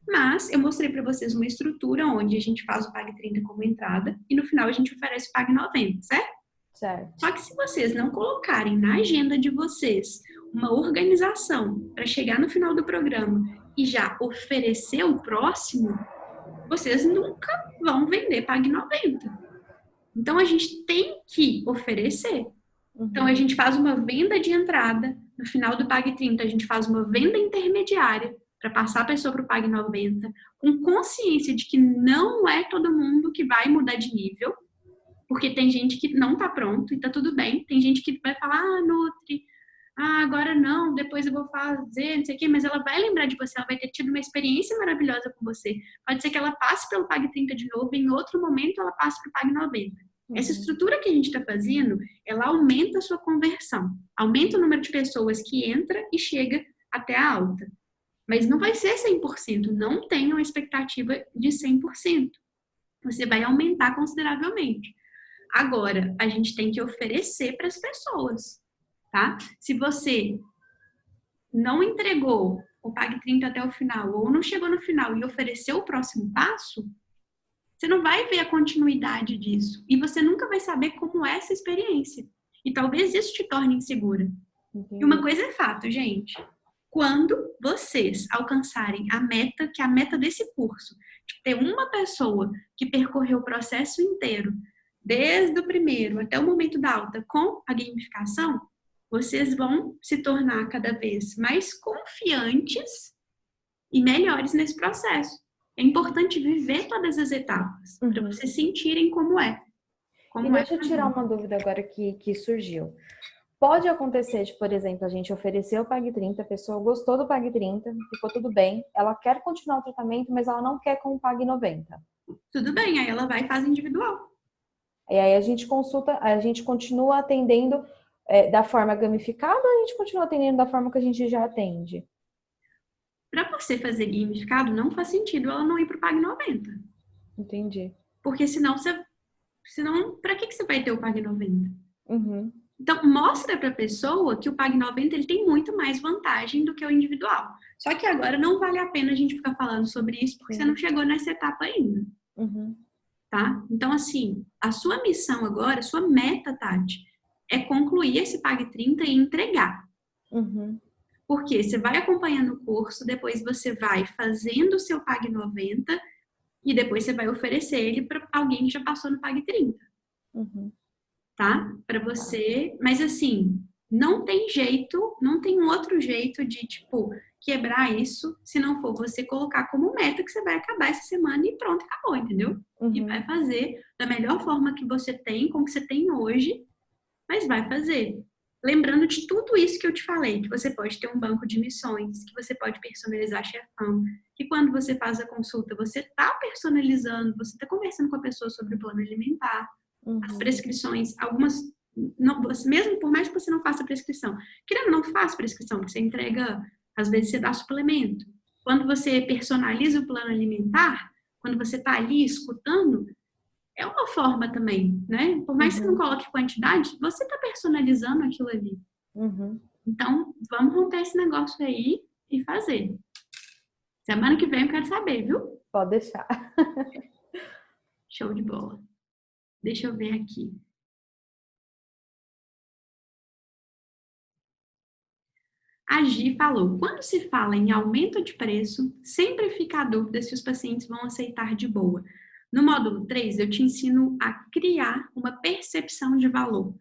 S1: Mas eu mostrei para vocês uma estrutura onde a gente faz o PAG 30 como entrada e no final a gente oferece o PAG 90, certo?
S2: Certo.
S1: Só que se vocês não colocarem na agenda de vocês uma organização para chegar no final do programa e já oferecer o próximo, vocês nunca vão vender Pague 90. Então, a gente tem que oferecer. Então, a gente faz uma venda de entrada, no final do Pague 30, a gente faz uma venda intermediária para passar a pessoa para o Pague 90, com consciência de que não é todo mundo que vai mudar de nível, porque tem gente que não está pronto e está tudo bem. Tem gente que vai falar, Nutri, agora não, depois eu vou fazer, não sei o quê, mas ela vai lembrar de você, ela vai ter tido uma experiência maravilhosa com você. Pode ser que ela passe pelo Pague 30 de novo, e em outro momento ela passe para o Pague 90. Essa estrutura que a gente está fazendo, ela aumenta a sua conversão, aumenta o número de pessoas que entra e chega até a alta. Mas não vai ser 100%, não tenha uma expectativa de 100%. Você vai aumentar consideravelmente. Agora, a gente tem que oferecer para as pessoas, tá? Se você não entregou o Pague 30 até o final, ou não chegou no final e ofereceu o próximo passo, você não vai ver a continuidade disso. E você nunca vai saber como é essa experiência. E talvez isso te torne insegura. Entendi. E uma coisa é fato, gente. Quando vocês alcançarem a meta, que é a meta desse curso, de ter uma pessoa que percorreu o processo inteiro, desde o primeiro até o momento da alta, com a gamificação, vocês vão se tornar cada vez mais confiantes e melhores nesse processo. É importante viver todas as etapas, para vocês sentirem como é.
S2: E deixa eu tirar uma dúvida agora que surgiu. Pode acontecer de, por exemplo, a gente oferecer o Pague 30, a pessoa gostou do Pague 30, ficou tudo bem, ela quer continuar o tratamento, mas ela não quer com o Pague 90.
S1: Tudo bem, aí ela vai e faz individual.
S2: E aí a gente consulta, a gente continua atendendo da forma gamificada ou a gente continua atendendo da forma que a gente já atende?
S1: Para você fazer gamificado, não faz sentido ela não ir para o Pague 90.
S2: Entendi.
S1: Porque senão, para que você vai ter o Pague 90?
S2: Uhum.
S1: Então, mostra para a pessoa que o Pague 90 ele tem muito mais vantagem do que o individual. Só que agora não vale a pena a gente ficar falando sobre isso, porque você não chegou nessa etapa ainda.
S2: Uhum.
S1: Tá? Então, assim, a sua missão agora, a sua meta, Tati, é concluir esse Pague 30 e entregar.
S2: Uhum.
S1: Porque você vai acompanhando o curso, depois você vai fazendo o seu Pague 90 e depois você vai oferecer ele para alguém que já passou no Pague 30.
S2: Uhum.
S1: Tá? Para você, mas assim, não tem jeito, não tem um outro jeito de, tipo, quebrar isso, se não for você colocar como meta que você vai acabar essa semana e pronto, acabou, entendeu?
S2: Uhum.
S1: E vai fazer da melhor forma que você tem, com o que você tem hoje, mas vai fazer. Lembrando de tudo isso que eu te falei, que você pode ter um banco de missões, que você pode personalizar chefão, que quando você faz a consulta, você está personalizando, você está conversando com a pessoa sobre o plano alimentar, as prescrições, algumas, não, mesmo por mais que você não faça prescrição, querendo não faz prescrição, porque você entrega, às vezes você dá suplemento. Quando você personaliza o plano alimentar, quando você está ali escutando, é uma forma também, né? Por mais que você não coloque quantidade, você está personalizando aquilo ali. Então, vamos romper esse negócio aí e fazer. Semana que vem eu quero saber, viu?
S2: Pode deixar.
S1: Show de bola. Deixa eu ver aqui. A Gi falou, quando se fala em aumento de preço, sempre fica a dúvida se os pacientes vão aceitar de boa. No módulo 3, eu te ensino a criar uma percepção de valor,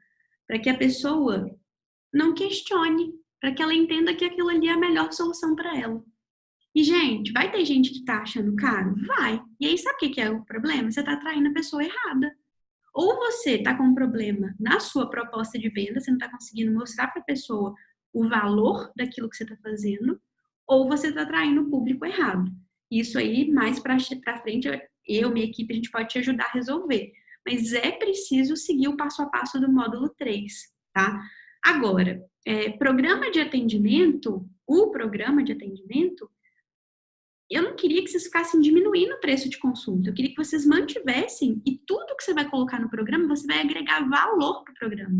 S1: para que a pessoa não questione, para que ela entenda que aquilo ali é a melhor solução para ela. E, gente, vai ter gente que tá achando caro? Vai. E aí, sabe o que é o problema? Você tá atraindo a pessoa errada. Ou você tá com um problema na sua proposta de venda, você não tá conseguindo mostrar para a pessoa o valor daquilo que você está fazendo, ou você está atraindo o público errado. Isso aí, mais para frente, minha equipe, a gente pode te ajudar a resolver. Mas é preciso seguir o passo a passo do módulo 3, tá? Agora, programa de atendimento, o programa de atendimento, eu não queria que vocês ficassem diminuindo o preço de consulta. Eu queria que vocês mantivessem e tudo que você vai colocar no programa, você vai agregar valor para o programa.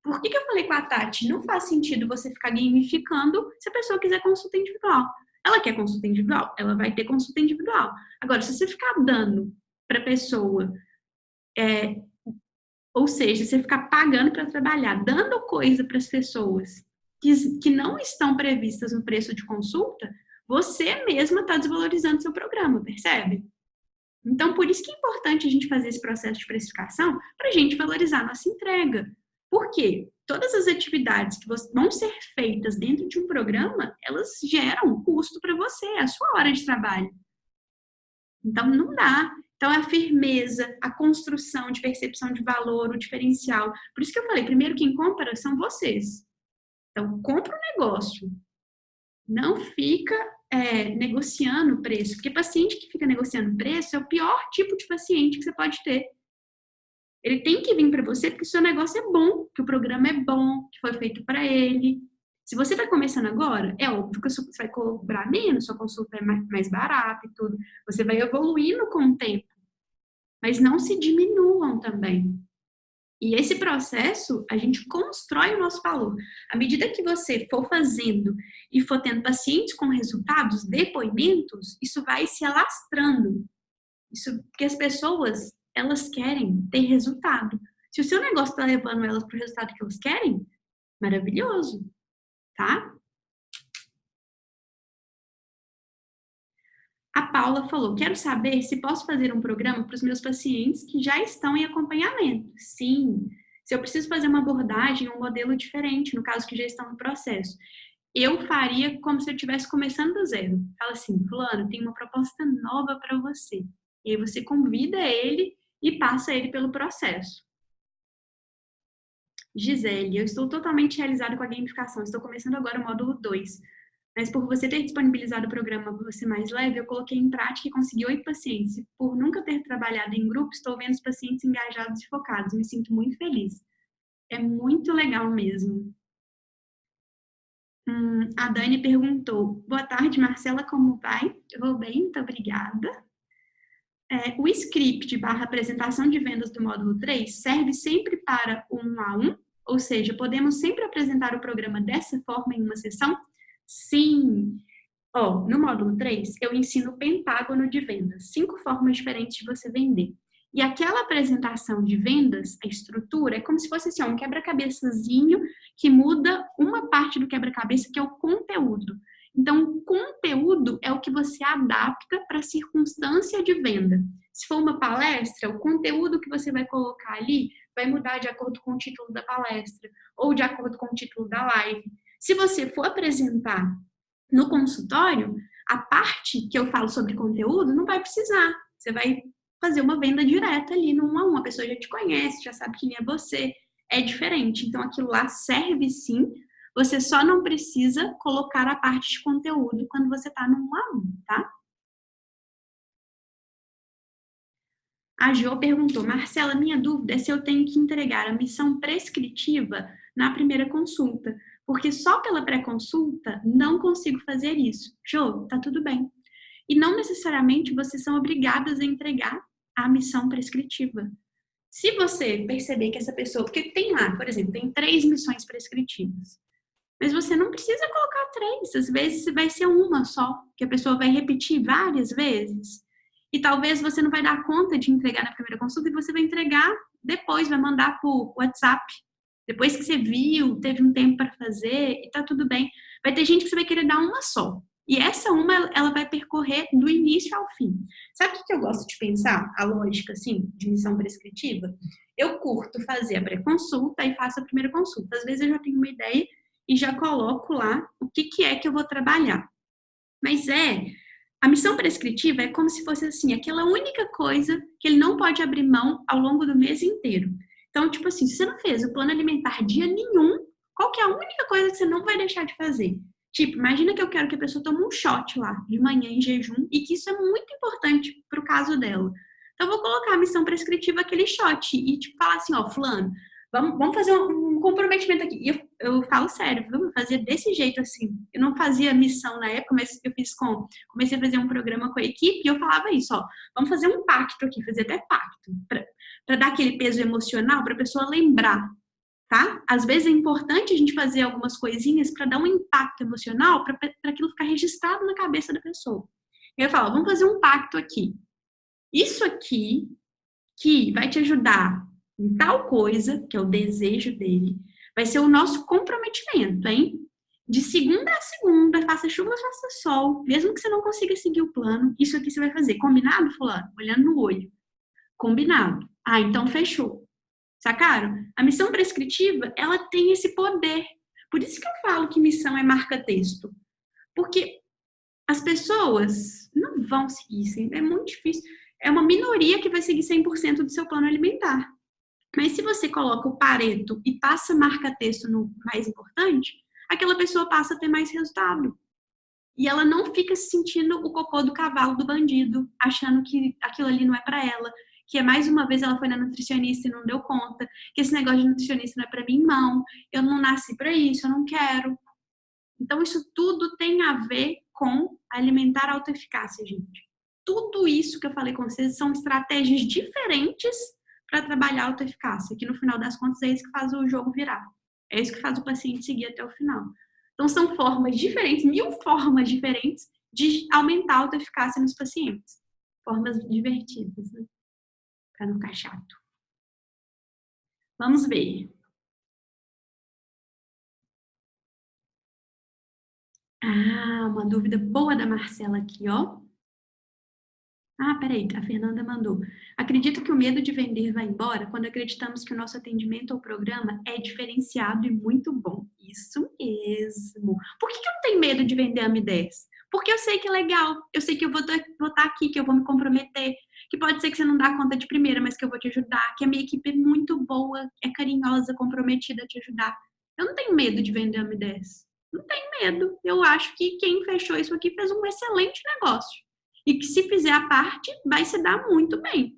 S1: Por que eu falei com a Tati? Não faz sentido você ficar gamificando se a pessoa quiser consulta individual. Ela quer consulta individual? Ela vai ter consulta individual. Agora, se você ficar dando para a pessoa, ou seja, você ficar pagando para trabalhar, dando coisa para as pessoas que não estão previstas no preço de consulta, você mesma está desvalorizando seu programa, percebe? Então, por isso que é importante a gente fazer esse processo de precificação para a gente valorizar a nossa entrega. Por quê? Todas as atividades que vão ser feitas dentro de um programa, elas geram custo para você, a sua hora de trabalho. Então, não dá. Então, a firmeza, a construção de percepção de valor, o diferencial. Por isso que eu falei, primeiro quem compra são vocês. Então, compra o negócio. Não fica negociando o preço, porque paciente que fica negociando preço é o pior tipo de paciente que você pode ter. Ele tem que vir para você porque o seu negócio é bom, que o programa é bom, que foi feito para ele. Se você está começando agora, é óbvio que você vai cobrar menos, sua consulta é mais barata e tudo. Você vai evoluindo com o tempo. Mas não se diminuam também. E esse processo, a gente constrói o nosso valor. À medida que você for fazendo e for tendo pacientes com resultados, depoimentos, isso vai se alastrando. Isso porque as pessoas, elas querem ter resultado. Se o seu negócio está levando elas para o resultado que elas querem, maravilhoso, tá? A Paula falou, quero saber se posso fazer um programa para os meus pacientes que já estão em acompanhamento. Sim, se eu preciso fazer uma abordagem, um modelo diferente, no caso que já estão no processo. Eu faria como se eu estivesse começando do zero. Fala assim, fulano, tem uma proposta nova para você. E aí você convida ele e passa ele pelo processo. Gisele, eu estou totalmente realizada com a gamificação. Estou começando agora o módulo 2. Mas por você ter disponibilizado o programa para você mais leve, eu coloquei em prática e consegui 8 pacientes. E por nunca ter trabalhado em grupo, estou vendo os pacientes engajados e focados. Me sinto muito feliz. É muito legal mesmo. A Dani perguntou, boa tarde, Marcela, como vai? Eu vou bem, muito obrigada. O script / apresentação de vendas do módulo 3 serve sempre para o 1 a 1? Ou seja, podemos sempre apresentar o programa dessa forma em uma sessão? Sim! No módulo 3, eu ensino o pentágono de vendas, 5 formas diferentes de você vender. E aquela apresentação de vendas, a estrutura, é como se fosse assim, um quebra-cabeçazinho que muda uma parte do quebra-cabeça, que é o conteúdo. Então, o conteúdo é o que você adapta para a circunstância de venda. Se for uma palestra, o conteúdo que você vai colocar ali vai mudar de acordo com o título da palestra ou de acordo com o título da live. Se você for apresentar no consultório, a parte que eu falo sobre conteúdo não vai precisar. Você vai fazer uma venda direta ali no 1 a 1. A pessoa já te conhece, já sabe quem é você. É diferente. Então, aquilo lá serve sim. Você só não precisa colocar a parte de conteúdo quando você está no 1 a 1, tá? A Jo perguntou, Marcela, minha dúvida é se eu tenho que entregar a missão prescritiva na primeira consulta, porque só pela pré-consulta não consigo fazer isso. Jo, tá tudo bem. E não necessariamente vocês são obrigadas a entregar a missão prescritiva. Se você perceber que essa pessoa, porque tem lá, por exemplo, tem 3 missões prescritivas, mas você não precisa colocar 3, às vezes vai ser uma só, que a pessoa vai repetir várias vezes. E talvez você não vai dar conta de entregar na primeira consulta e você vai entregar depois, vai mandar por WhatsApp. Depois que você viu, teve um tempo para fazer e tá tudo bem. Vai ter gente que você vai querer dar uma só. E essa uma, ela vai percorrer do início ao fim. Sabe o que eu gosto de pensar? A lógica, assim, de missão prescritiva? Eu curto fazer a pré-consulta e faço a primeira consulta. Às vezes eu já tenho uma ideia e já coloco lá o que é que eu vou trabalhar. Mas a missão prescritiva é como se fosse assim, aquela única coisa que ele não pode abrir mão ao longo do mês inteiro. Então, tipo assim, se você não fez o plano alimentar dia nenhum, qual que é a única coisa que você não vai deixar de fazer? Tipo, imagina que eu quero que a pessoa tome um shot lá, de manhã em jejum, e que isso é muito importante pro caso dela. Então, eu vou colocar a missão prescritiva, aquele shot, e tipo, falar assim, ó, fulano, vamos fazer um comprometimento aqui. E eu falo sério, eu fazia desse jeito assim. Eu não fazia missão na época, mas eu comecei a fazer um programa com a equipe e eu falava isso, ó, vamos fazer um pacto aqui, fazer até pacto, para dar aquele peso emocional, para a pessoa lembrar, tá? Às vezes é importante a gente fazer algumas coisinhas para dar um impacto emocional, para aquilo ficar registrado na cabeça da pessoa. Eu falo, vamos fazer um pacto aqui. Isso aqui que vai te ajudar em tal coisa, que é o desejo dele, vai ser o nosso comprometimento, hein? De segunda a segunda, faça chuva, faça sol, mesmo que você não consiga seguir o plano, isso aqui você vai fazer. Combinado, fulano? Olhando no olho. Combinado. Ah, então fechou. Sacaram? A missão prescritiva, ela tem esse poder. Por isso que eu falo que missão é marca-texto. Porque as pessoas não vão seguir, é muito difícil. É uma minoria que vai seguir 100% do seu plano alimentar. Mas se você coloca o Pareto e passa marca-texto no mais importante, aquela pessoa passa a ter mais resultado. E ela não fica se sentindo o cocô do cavalo do bandido, achando que aquilo ali não é para ela, que mais uma vez ela foi na nutricionista e não deu conta, que esse negócio de nutricionista não é para mim, não, eu não nasci para isso, eu não quero. Então, isso tudo tem a ver com alimentar autoeficácia, gente. Tudo isso que eu falei com vocês são estratégias diferentes para trabalhar a autoeficácia, que no final das contas é isso que faz o jogo virar. É isso que faz o paciente seguir até o final. Então, são formas diferentes, 1000 formas diferentes de aumentar a autoeficácia nos pacientes. Formas divertidas, né? Para não ficar chato. Vamos ver. Ah, uma dúvida boa da Marcela aqui, ó. Ah, peraí, a Fernanda mandou. Acredito que o medo de vender vai embora quando acreditamos que o nosso atendimento ou programa é diferenciado e muito bom. Isso mesmo. Por que eu não tenho medo de vender a M10? Porque eu sei que é legal, eu sei que eu vou estar aqui, que eu vou me comprometer, que pode ser que você não dá conta de primeira, mas que eu vou te ajudar, que a minha equipe é muito boa, é carinhosa, comprometida a te ajudar. Eu não tenho medo de vender a M10. Não tenho medo. Eu acho que quem fechou isso aqui fez um excelente negócio. E que se fizer a parte, vai se dar muito bem.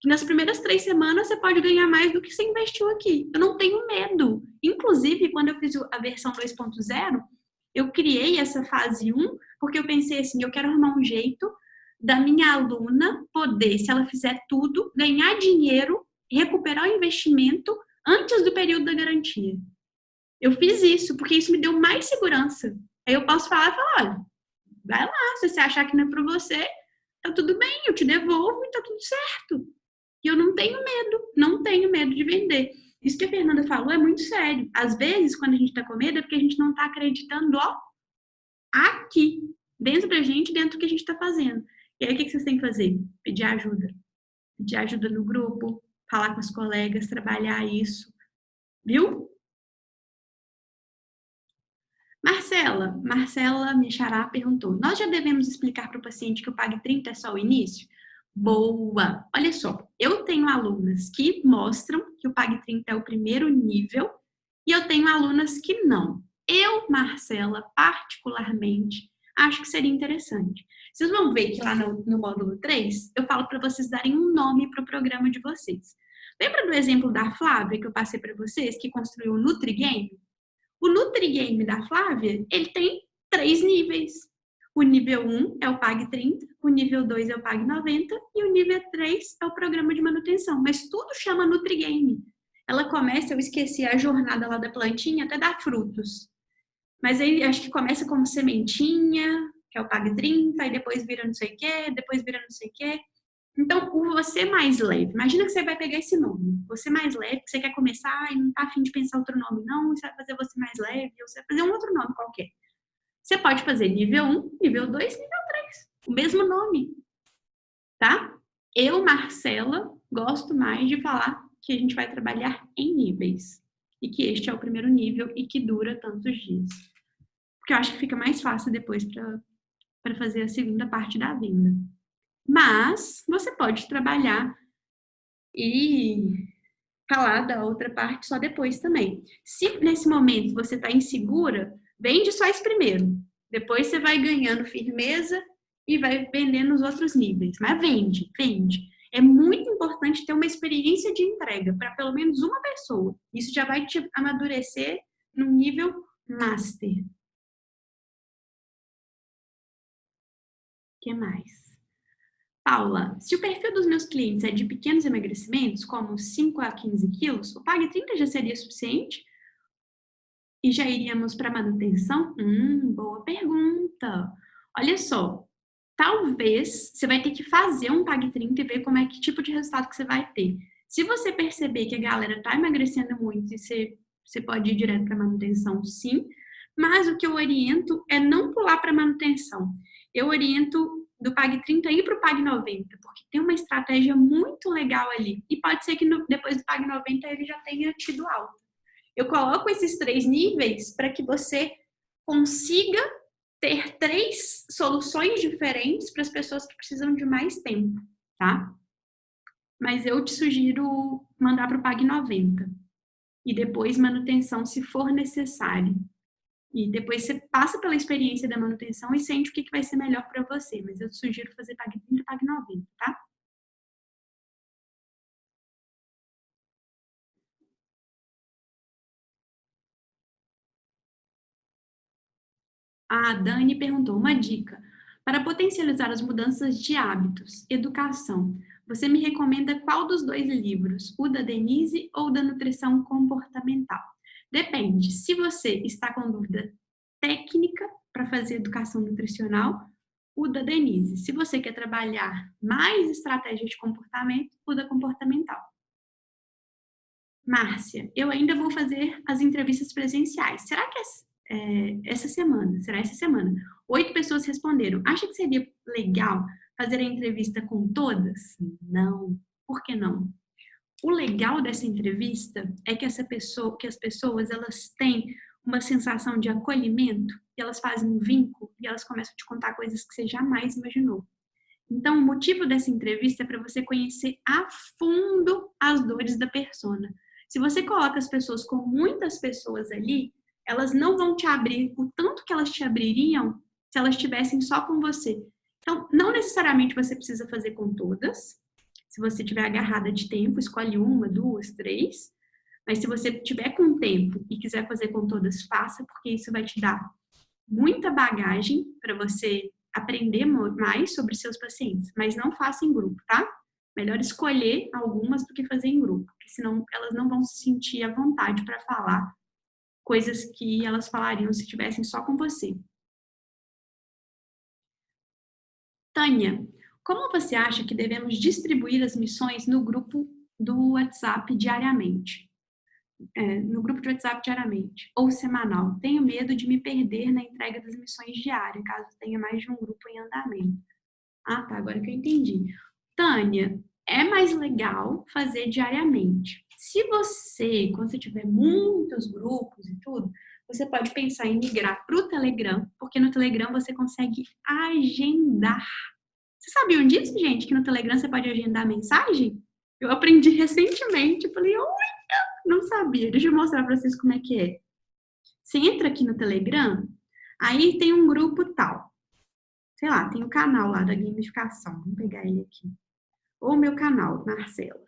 S1: Que nas primeiras 3 semanas você pode ganhar mais do que você investiu aqui. Eu não tenho medo. Inclusive, quando eu fiz a versão 2.0, eu criei essa fase 1, porque eu pensei assim, eu quero arrumar um jeito da minha aluna poder, se ela fizer tudo, ganhar dinheiro, recuperar o investimento antes do período da garantia. Eu fiz isso, porque isso me deu mais segurança. Aí eu posso falar, olha, vai lá, se você achar que não é para você, tá tudo bem, eu te devolvo e tá tudo certo. E eu não tenho medo de vender. Isso que a Fernanda falou é muito sério. Às vezes, quando a gente tá com medo, é porque a gente não tá acreditando, ó, aqui, dentro da gente, dentro do que a gente tá fazendo. E aí, o que vocês têm que fazer? Pedir ajuda. Pedir ajuda no grupo, falar com os colegas, trabalhar isso. Viu? Marcela Michará perguntou, nós já devemos explicar para o paciente que o PAG 30 é só o início? Boa! Olha só, eu tenho alunas que mostram que o PAG 30 é o primeiro nível e eu tenho alunas que não. Eu, Marcela, particularmente, acho que seria interessante. Vocês vão ver que lá no módulo 3, eu falo para vocês darem um nome para o programa de vocês. Lembra do exemplo da Flávia que eu passei para vocês, que construiu o NutriGame? O NutriGame da Flávia, ele tem 3 níveis. O nível 1 é o PAG 30, o nível 2 é o PAG 90 e o nível 3 é o programa de manutenção. Mas tudo chama NutriGame. Ela começa, eu esqueci a jornada lá da plantinha, até dar frutos. Mas aí acho que começa como sementinha, que é o PAG 30, e depois vira não sei o quê, depois vira não sei o quê. Então, o você mais leve. Imagina que você vai pegar esse nome. Você mais leve, que você quer começar e não tá afim de pensar outro nome, não. Você vai fazer você mais leve, ou você vai fazer um outro nome qualquer. Você pode fazer nível 1, nível 2, nível 3. O mesmo nome. Tá? Eu, Marcela, gosto mais de falar que a gente vai trabalhar em níveis. E que este é o primeiro nível e que dura tantos dias. Porque eu acho que fica mais fácil depois para fazer a segunda parte da venda. Mas você pode trabalhar e falar da outra parte só depois também. Se nesse momento você está insegura, vende só esse primeiro. Depois você vai ganhando firmeza e vai vendendo os outros níveis. Mas vende. É muito importante ter uma experiência de entrega para pelo menos uma pessoa. Isso já vai te amadurecer no nível master. O que mais? Paula, se o perfil dos meus clientes é de pequenos emagrecimentos, como 5 a 15 quilos, o PAG 30 já seria suficiente? E já iríamos para manutenção? Boa pergunta. Olha só, talvez você vai ter que fazer um PAG 30 e ver como é que tipo de resultado que você vai ter. Se você perceber que a galera está emagrecendo muito e você pode ir direto para manutenção, sim. Mas o que eu oriento é não pular para manutenção. Eu oriento do Pag 30 ir para o Pag 90, porque tem uma estratégia muito legal ali. E pode ser que depois do Pag 90 ele já tenha tido alta. Eu coloco esses 3 níveis para que você consiga ter 3 soluções diferentes para as pessoas que precisam de mais tempo, tá? Mas eu te sugiro mandar para o Pag 90. E depois manutenção se for necessário. E depois você passa pela experiência da manutenção e sente o que vai ser melhor para você. Mas eu te sugiro fazer Pag 30 e Pag 90, tá? A Dani perguntou uma dica. Para potencializar as mudanças de hábitos, educação, você me recomenda qual dos 2 livros? O da Denise ou da nutrição comportamental? Depende. Se você está com dúvida técnica para fazer educação nutricional, o da Denise. Se você quer trabalhar mais estratégia de comportamento, o da comportamental. Márcia, eu ainda vou fazer as entrevistas presenciais. Será que essa semana? Será essa semana? 8 pessoas responderam. Acha que seria legal fazer a entrevista com todas? Não. Por que não? O legal dessa entrevista é que que as pessoas elas têm uma sensação de acolhimento, e elas fazem um vínculo e elas começam a te contar coisas que você jamais imaginou. Então, o motivo dessa entrevista é para você conhecer a fundo as dores da persona. Se você coloca as pessoas com muitas pessoas ali, elas não vão te abrir o tanto que elas te abririam se elas estivessem só com você. Então, não necessariamente você precisa fazer com todas. Se você tiver agarrada de tempo, escolhe 1, 2, 3. Mas se você tiver com tempo e quiser fazer com todas, faça, porque isso vai te dar muita bagagem para você aprender mais sobre seus pacientes, mas não faça em grupo, tá? Melhor escolher algumas do que fazer em grupo, porque senão elas não vão se sentir à vontade para falar coisas que elas falariam se estivessem só com você. Tânia, como você acha que devemos distribuir as missões no grupo do WhatsApp diariamente? No grupo de WhatsApp diariamente ou semanal. Tenho medo de me perder na entrega das missões diárias, caso tenha mais de um grupo em andamento. Ah, tá, agora que eu entendi. Tânia, é mais legal fazer diariamente. Se você, quando você tiver muitos grupos e tudo, você pode pensar em migrar para o Telegram, porque no Telegram você consegue agendar. Você sabiam disso, gente? Que no Telegram você pode agendar mensagem? Eu aprendi recentemente, falei, não sabia. Deixa eu mostrar para vocês como é que é. Você entra aqui no Telegram, aí tem um grupo tal. Sei lá, tem o canal lá da gamificação. Vamos pegar ele aqui. Ou o meu canal, Marcela.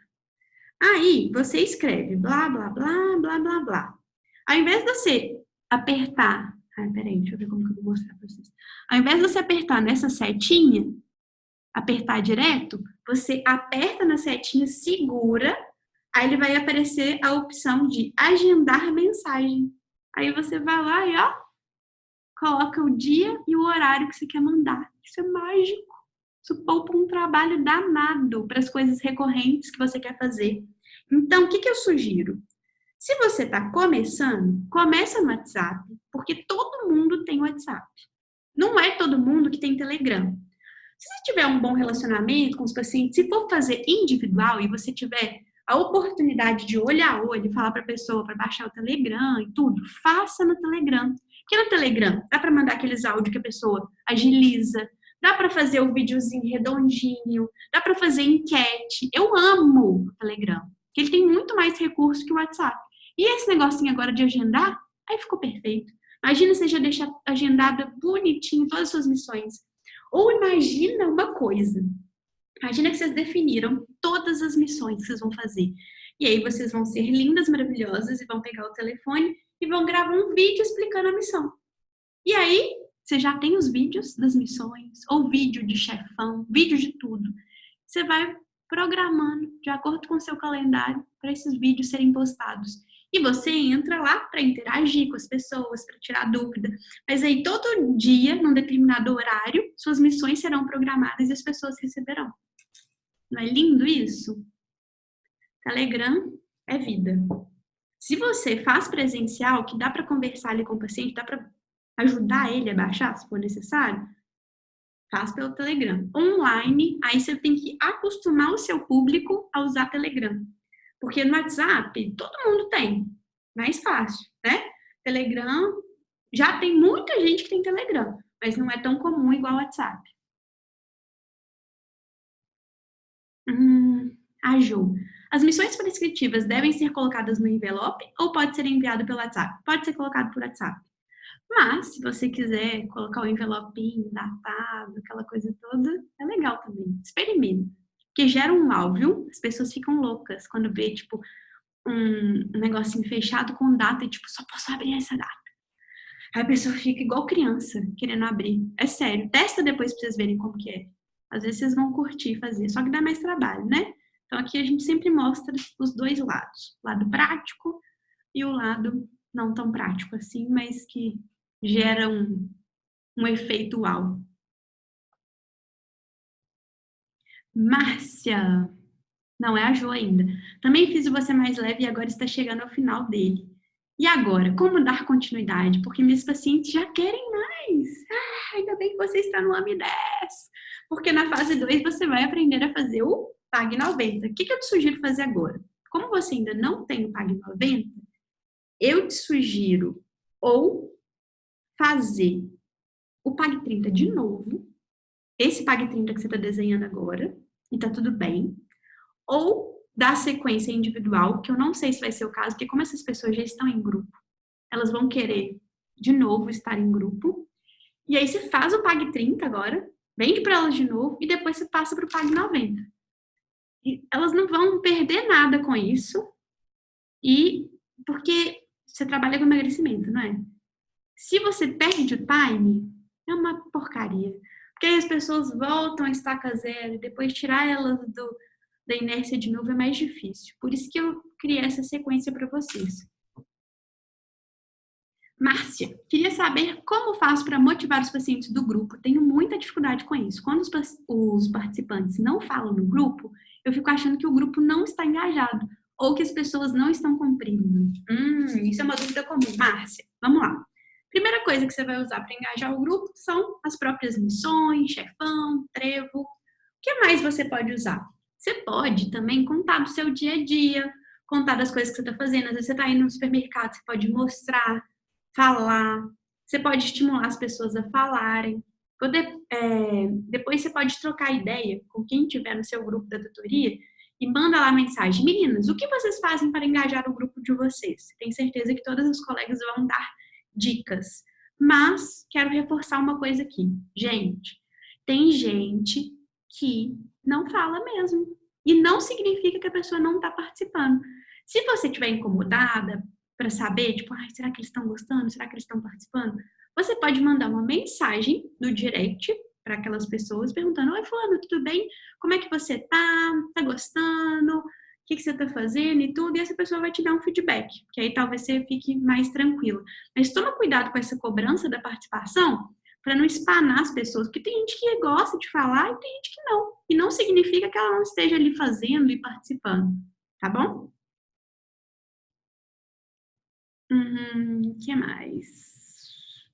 S1: Aí você escreve blá, blá, blá, blá, blá, blá. Ao invés de você apertar... Ai, peraí, deixa eu ver como que eu vou mostrar para vocês. Ao invés de você apertar nessa setinha, apertar direto, você aperta na setinha, segura, aí ele vai aparecer a opção de agendar mensagem. Aí você vai lá e, ó, coloca o dia e o horário que você quer mandar. Isso é mágico. Isso poupa um trabalho danado para as coisas recorrentes que você quer fazer. Então, o que eu sugiro? Se você está começando, começa no WhatsApp, porque todo mundo tem WhatsApp. Não é todo mundo que tem Telegram. Se você tiver um bom relacionamento com os pacientes, se for fazer individual e você tiver a oportunidade de olho a olho, falar para a pessoa para baixar o Telegram e tudo, faça no Telegram. Porque no Telegram dá para mandar aqueles áudios que a pessoa agiliza, dá para fazer o videozinho redondinho, dá para fazer enquete. Eu amo o Telegram, porque ele tem muito mais recurso que o WhatsApp. E esse negocinho agora de agendar, aí ficou perfeito. Imagina você já deixar agendada bonitinho todas as suas missões. Ou imagina uma coisa. Imagina que vocês definiram todas as missões que vocês vão fazer. E aí vocês vão ser lindas, maravilhosas e vão pegar o telefone e vão gravar um vídeo explicando a missão. E aí, você já tem os vídeos das missões, ou vídeo de chefão, vídeo de tudo. Você vai programando de acordo com o seu calendário para esses vídeos serem postados. E você entra lá para interagir com as pessoas, para tirar dúvida. Mas aí, todo dia, num determinado horário, suas missões serão programadas e as pessoas receberão. Não é lindo isso? Telegram é vida. Se você faz presencial, que dá para conversar ali com o paciente, dá para ajudar ele a baixar, se for necessário, faz pelo Telegram. Online, aí você tem que acostumar o seu público a usar Telegram. Porque no WhatsApp, todo mundo tem. Mais fácil, né? Telegram, já tem muita gente que tem Telegram, mas não é tão comum igual o WhatsApp. A Jo. As missões prescritivas devem ser colocadas no envelope ou pode ser enviado pelo WhatsApp? Pode ser colocado por WhatsApp. Mas, se você quiser colocar o envelopinho datado, aquela coisa toda, é legal também. Experimenta. Porque gera um mal, viu? As pessoas ficam loucas quando vê, tipo, um negocinho fechado com data e, tipo, só posso abrir essa data. Aí a pessoa fica igual criança, querendo abrir. É sério. Testa depois pra vocês verem como que é. Às vezes vocês vão curtir fazer, só que dá mais trabalho, né? Então aqui a gente sempre mostra os dois lados. O lado prático e o lado não tão prático assim, mas que gera um efeito uau. Márcia. Não é a Jo ainda. Também fiz o Você Mais Leve e agora está chegando ao final dele. E agora, como dar continuidade? Porque meus pacientes já querem mais. Ainda bem que você está no AMI 10. Porque na fase 2 você vai aprender a fazer o PAG 90. O que eu te sugiro fazer agora? Como você ainda não tem o PAG 90, eu te sugiro ou fazer o PAG 30 de novo, esse PAG 30 que você está desenhando agora, e tá tudo bem, ou dar sequência individual, que eu não sei se vai ser o caso, porque como essas pessoas já estão em grupo, elas vão querer de novo estar em grupo, e aí você faz o PAG 30 agora, vende para elas de novo, e depois você passa para o PAG 90. E elas não vão perder nada com isso, e porque você trabalha com emagrecimento, não é? Se você perde o time, é uma porcaria. Porque aí as pessoas voltam a estaca zero e depois tirar elas da inércia de novo é mais difícil. Por isso que eu criei essa sequência para vocês. Márcia, queria saber como faço para motivar os pacientes do grupo. Tenho muita dificuldade com isso. Quando os participantes não falam no grupo, eu fico achando que o grupo não está engajado ou que as pessoas não estão cumprindo. Isso é uma dúvida comum. Márcia, vamos lá. Primeira coisa que você vai usar para engajar o grupo são as próprias missões, chefão, trevo. O que mais você pode usar? Você pode também contar do seu dia a dia, contar das coisas que você está fazendo. Às vezes você está indo no supermercado, você pode mostrar, falar. Você pode estimular as pessoas a falarem. Depois você pode trocar ideia com quem tiver no seu grupo da tutoria e manda lá a mensagem. Meninas, o que vocês fazem para engajar o grupo de vocês? Tenho certeza que todas as colegas vão dar dicas. Mas quero reforçar uma coisa aqui. Gente, tem gente que não fala mesmo. E não significa que a pessoa não está participando. Se você estiver incomodada para saber, tipo, será que eles estão gostando? Será que eles estão participando? Você pode mandar uma mensagem no direct para aquelas pessoas perguntando: oi, fulano, tudo bem? Como é que você tá? Tá gostando? O que você está fazendo e tudo, e essa pessoa vai te dar um feedback, que aí talvez você fique mais tranquilo. Mas toma cuidado com essa cobrança da participação para não espanar as pessoas, porque tem gente que gosta de falar e tem gente que não. E não significa que ela não esteja ali fazendo e participando, tá bom? Que mais?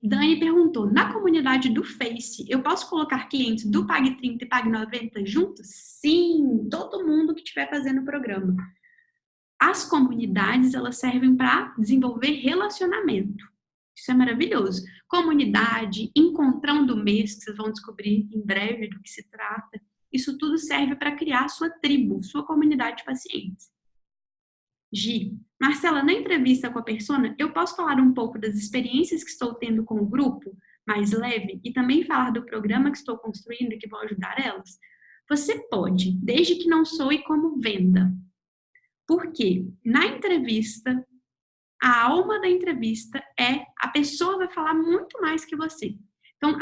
S1: Dani perguntou, na comunidade do Face, eu posso colocar clientes do Pag 30 e Pag 90 juntos? Sim, todo mundo que estiver fazendo o programa. As comunidades, elas servem para desenvolver relacionamento. Isso é maravilhoso. Comunidade, encontrão do mês, que vocês vão descobrir em breve do que se trata. Isso tudo serve para criar sua tribo, sua comunidade de pacientes. Gi, Marcela, na entrevista com a persona, eu posso falar um pouco das experiências que estou tendo com o grupo, mais leve, e também falar do programa que estou construindo e que vou ajudar elas? Você pode, desde que não soe como venda. Porque na entrevista, a alma da entrevista é a pessoa vai falar muito mais que você. Então,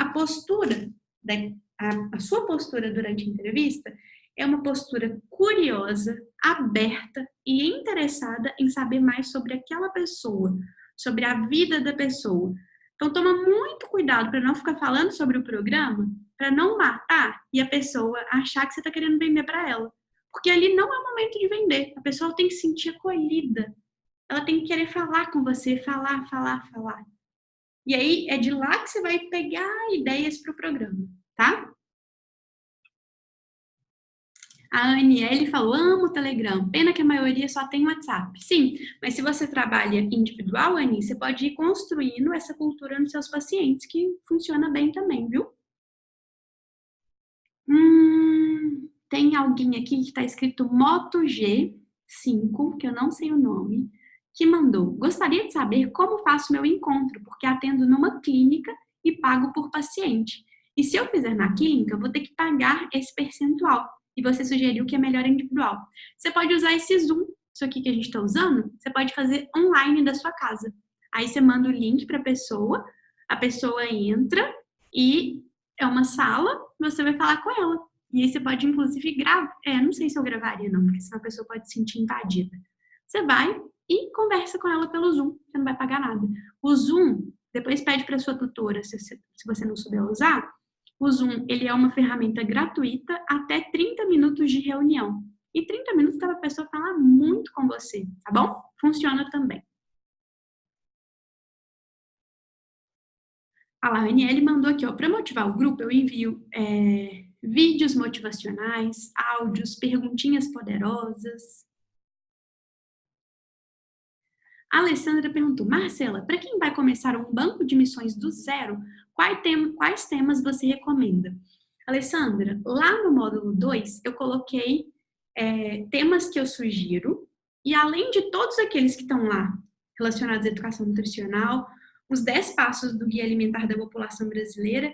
S1: a sua postura durante a entrevista é uma postura curiosa, aberta e interessada em saber mais sobre aquela pessoa, sobre a vida da pessoa. Então, toma muito cuidado para não ficar falando sobre o programa, para não matar e a pessoa achar que você está querendo vender para ela. Porque ali não é o momento de vender. A pessoa tem que se sentir acolhida. ela tem que querer falar com você, falar. E aí, é de lá que você vai pegar ideias para o programa, tá? A Aniele falou, amo o Telegram, pena que a maioria só tem WhatsApp. Sim, mas se você trabalha individual, Ani, você pode ir construindo essa cultura nos seus pacientes, que funciona bem também, viu? Tem alguém aqui que está escrito Moto G5, que eu não sei o nome, que mandou. Gostaria de saber como faço meu encontro, porque atendo numa clínica e pago por paciente. E se eu fizer na clínica, eu vou ter que pagar esse percentual. E você sugeriu que é melhor individual. Você pode usar esse Zoom, isso aqui que a gente está usando, você pode fazer online da sua casa. Aí você manda o link para a pessoa entra e é uma sala, você vai falar com ela. E aí você pode, inclusive, gravar. Não sei se eu gravaria, não, porque senão a pessoa pode se sentir invadida. Você vai e conversa com ela pelo Zoom, você não vai pagar nada. O Zoom, depois pede para sua tutora, se você não souber usar, o Zoom, ele é uma ferramenta gratuita até 30 minutos de reunião. E 30 minutos para a pessoa falar muito com você, tá bom? Funciona também. A Aniele mandou aqui, ó, para motivar o grupo, eu envio vídeos motivacionais, áudios, perguntinhas poderosas. A Alessandra perguntou, Marcela, para quem vai começar um banco de missões do zero, quais temas você recomenda? Alessandra, lá no módulo 2, eu coloquei temas que eu sugiro, e além de todos aqueles que estão lá relacionados à educação nutricional, os 10 passos do Guia Alimentar da População Brasileira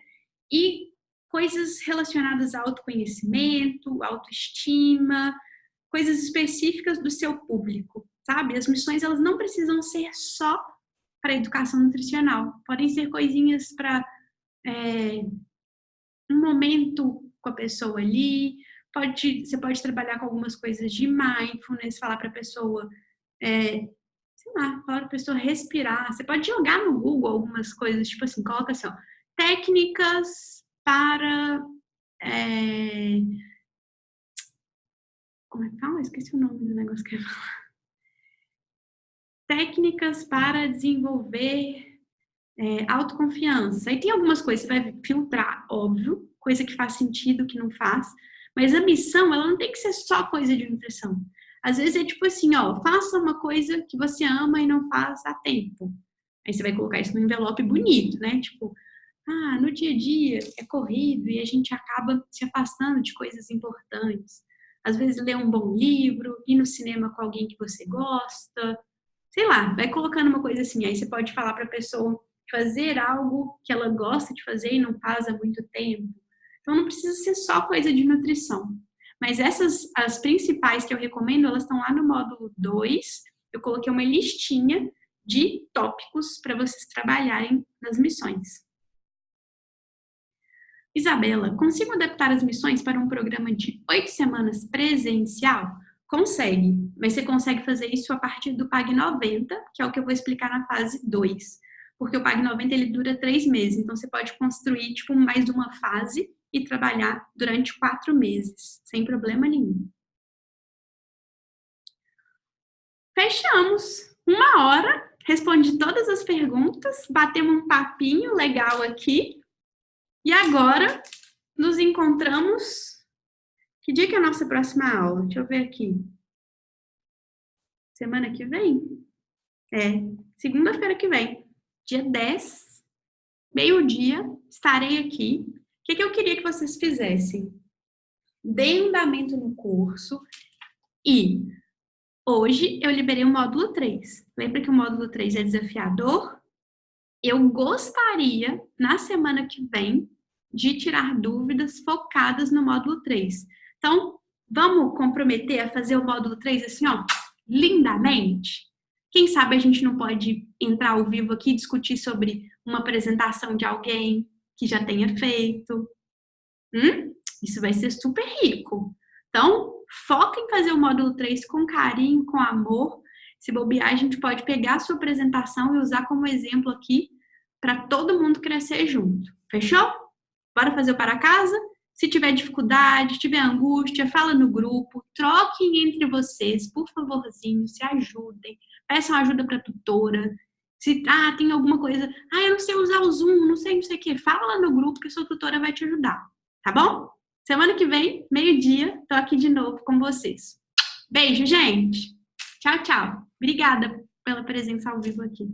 S1: e coisas relacionadas ao autoconhecimento, autoestima, coisas específicas do seu público, sabe? As missões, elas não precisam ser só para educação nutricional. Podem ser coisinhas para um momento com a pessoa ali. Você pode trabalhar com algumas coisas de mindfulness, falar para a pessoa, sei lá, falar para a pessoa respirar. Você pode jogar no Google algumas coisas, tipo assim, coloca assim, ó, técnicas para... como é que fala? Esqueci o nome do negócio que eu ia falar. Técnicas para desenvolver autoconfiança. Aí tem algumas coisas, você vai filtrar, óbvio, coisa que faz sentido, que não faz, mas a missão, ela não tem que ser só coisa de nutrição. Às vezes é tipo assim, ó, faça uma coisa que você ama e não faz há tempo. Aí você vai colocar isso no envelope bonito, né? Tipo, no dia a dia é corrido e a gente acaba se afastando de coisas importantes. Às vezes ler um bom livro, ir no cinema com alguém que você gosta, sei lá, vai colocando uma coisa assim. Aí você pode falar para a pessoa fazer algo que ela gosta de fazer e não faz há muito tempo. Então não precisa ser só coisa de nutrição. Mas as principais que eu recomendo, elas estão lá no módulo 2. Eu coloquei uma listinha de tópicos para vocês trabalharem nas missões. Isabela, consigo adaptar as missões para um programa de 8 semanas presencial? Consegue, mas você consegue fazer isso a partir do PAG 90, que é o que eu vou explicar na fase 2. Porque o PAG 90 ele dura 3 meses, então você pode construir tipo mais uma fase e trabalhar durante 4 meses, sem problema nenhum. Fechamos. 1 hora, respondi todas as perguntas, batemos um papinho legal aqui. E agora, nos encontramos... Que dia que é a nossa próxima aula? Deixa eu ver aqui. Semana que vem? Segunda-feira que vem. Dia 10, meio-dia, estarei aqui. O que eu queria que vocês fizessem? Deem andamento no curso e hoje eu liberei o módulo 3. Lembra que o módulo 3 é desafiador? Eu gostaria, na semana que vem, de tirar dúvidas focadas no módulo 3. Então, vamos comprometer a fazer o módulo 3 assim, ó, lindamente? Quem sabe a gente não pode entrar ao vivo aqui e discutir sobre uma apresentação de alguém que já tenha feito? Isso vai ser super rico. Então, foca em fazer o módulo 3 com carinho, com amor. Se bobear, a gente pode pegar a sua apresentação e usar como exemplo aqui para todo mundo crescer junto. Fechou? Bora fazer o para casa? Se tiver dificuldade, tiver angústia, fala no grupo, troquem entre vocês, por favorzinho, se ajudem, peçam ajuda para a tutora. Se tem alguma coisa, eu não sei usar o Zoom, não sei o que, fala lá no grupo que a sua tutora vai te ajudar, tá bom? Semana que vem, meio-dia, tô aqui de novo com vocês. Beijo, gente! Tchau, tchau! Obrigada pela presença ao vivo aqui.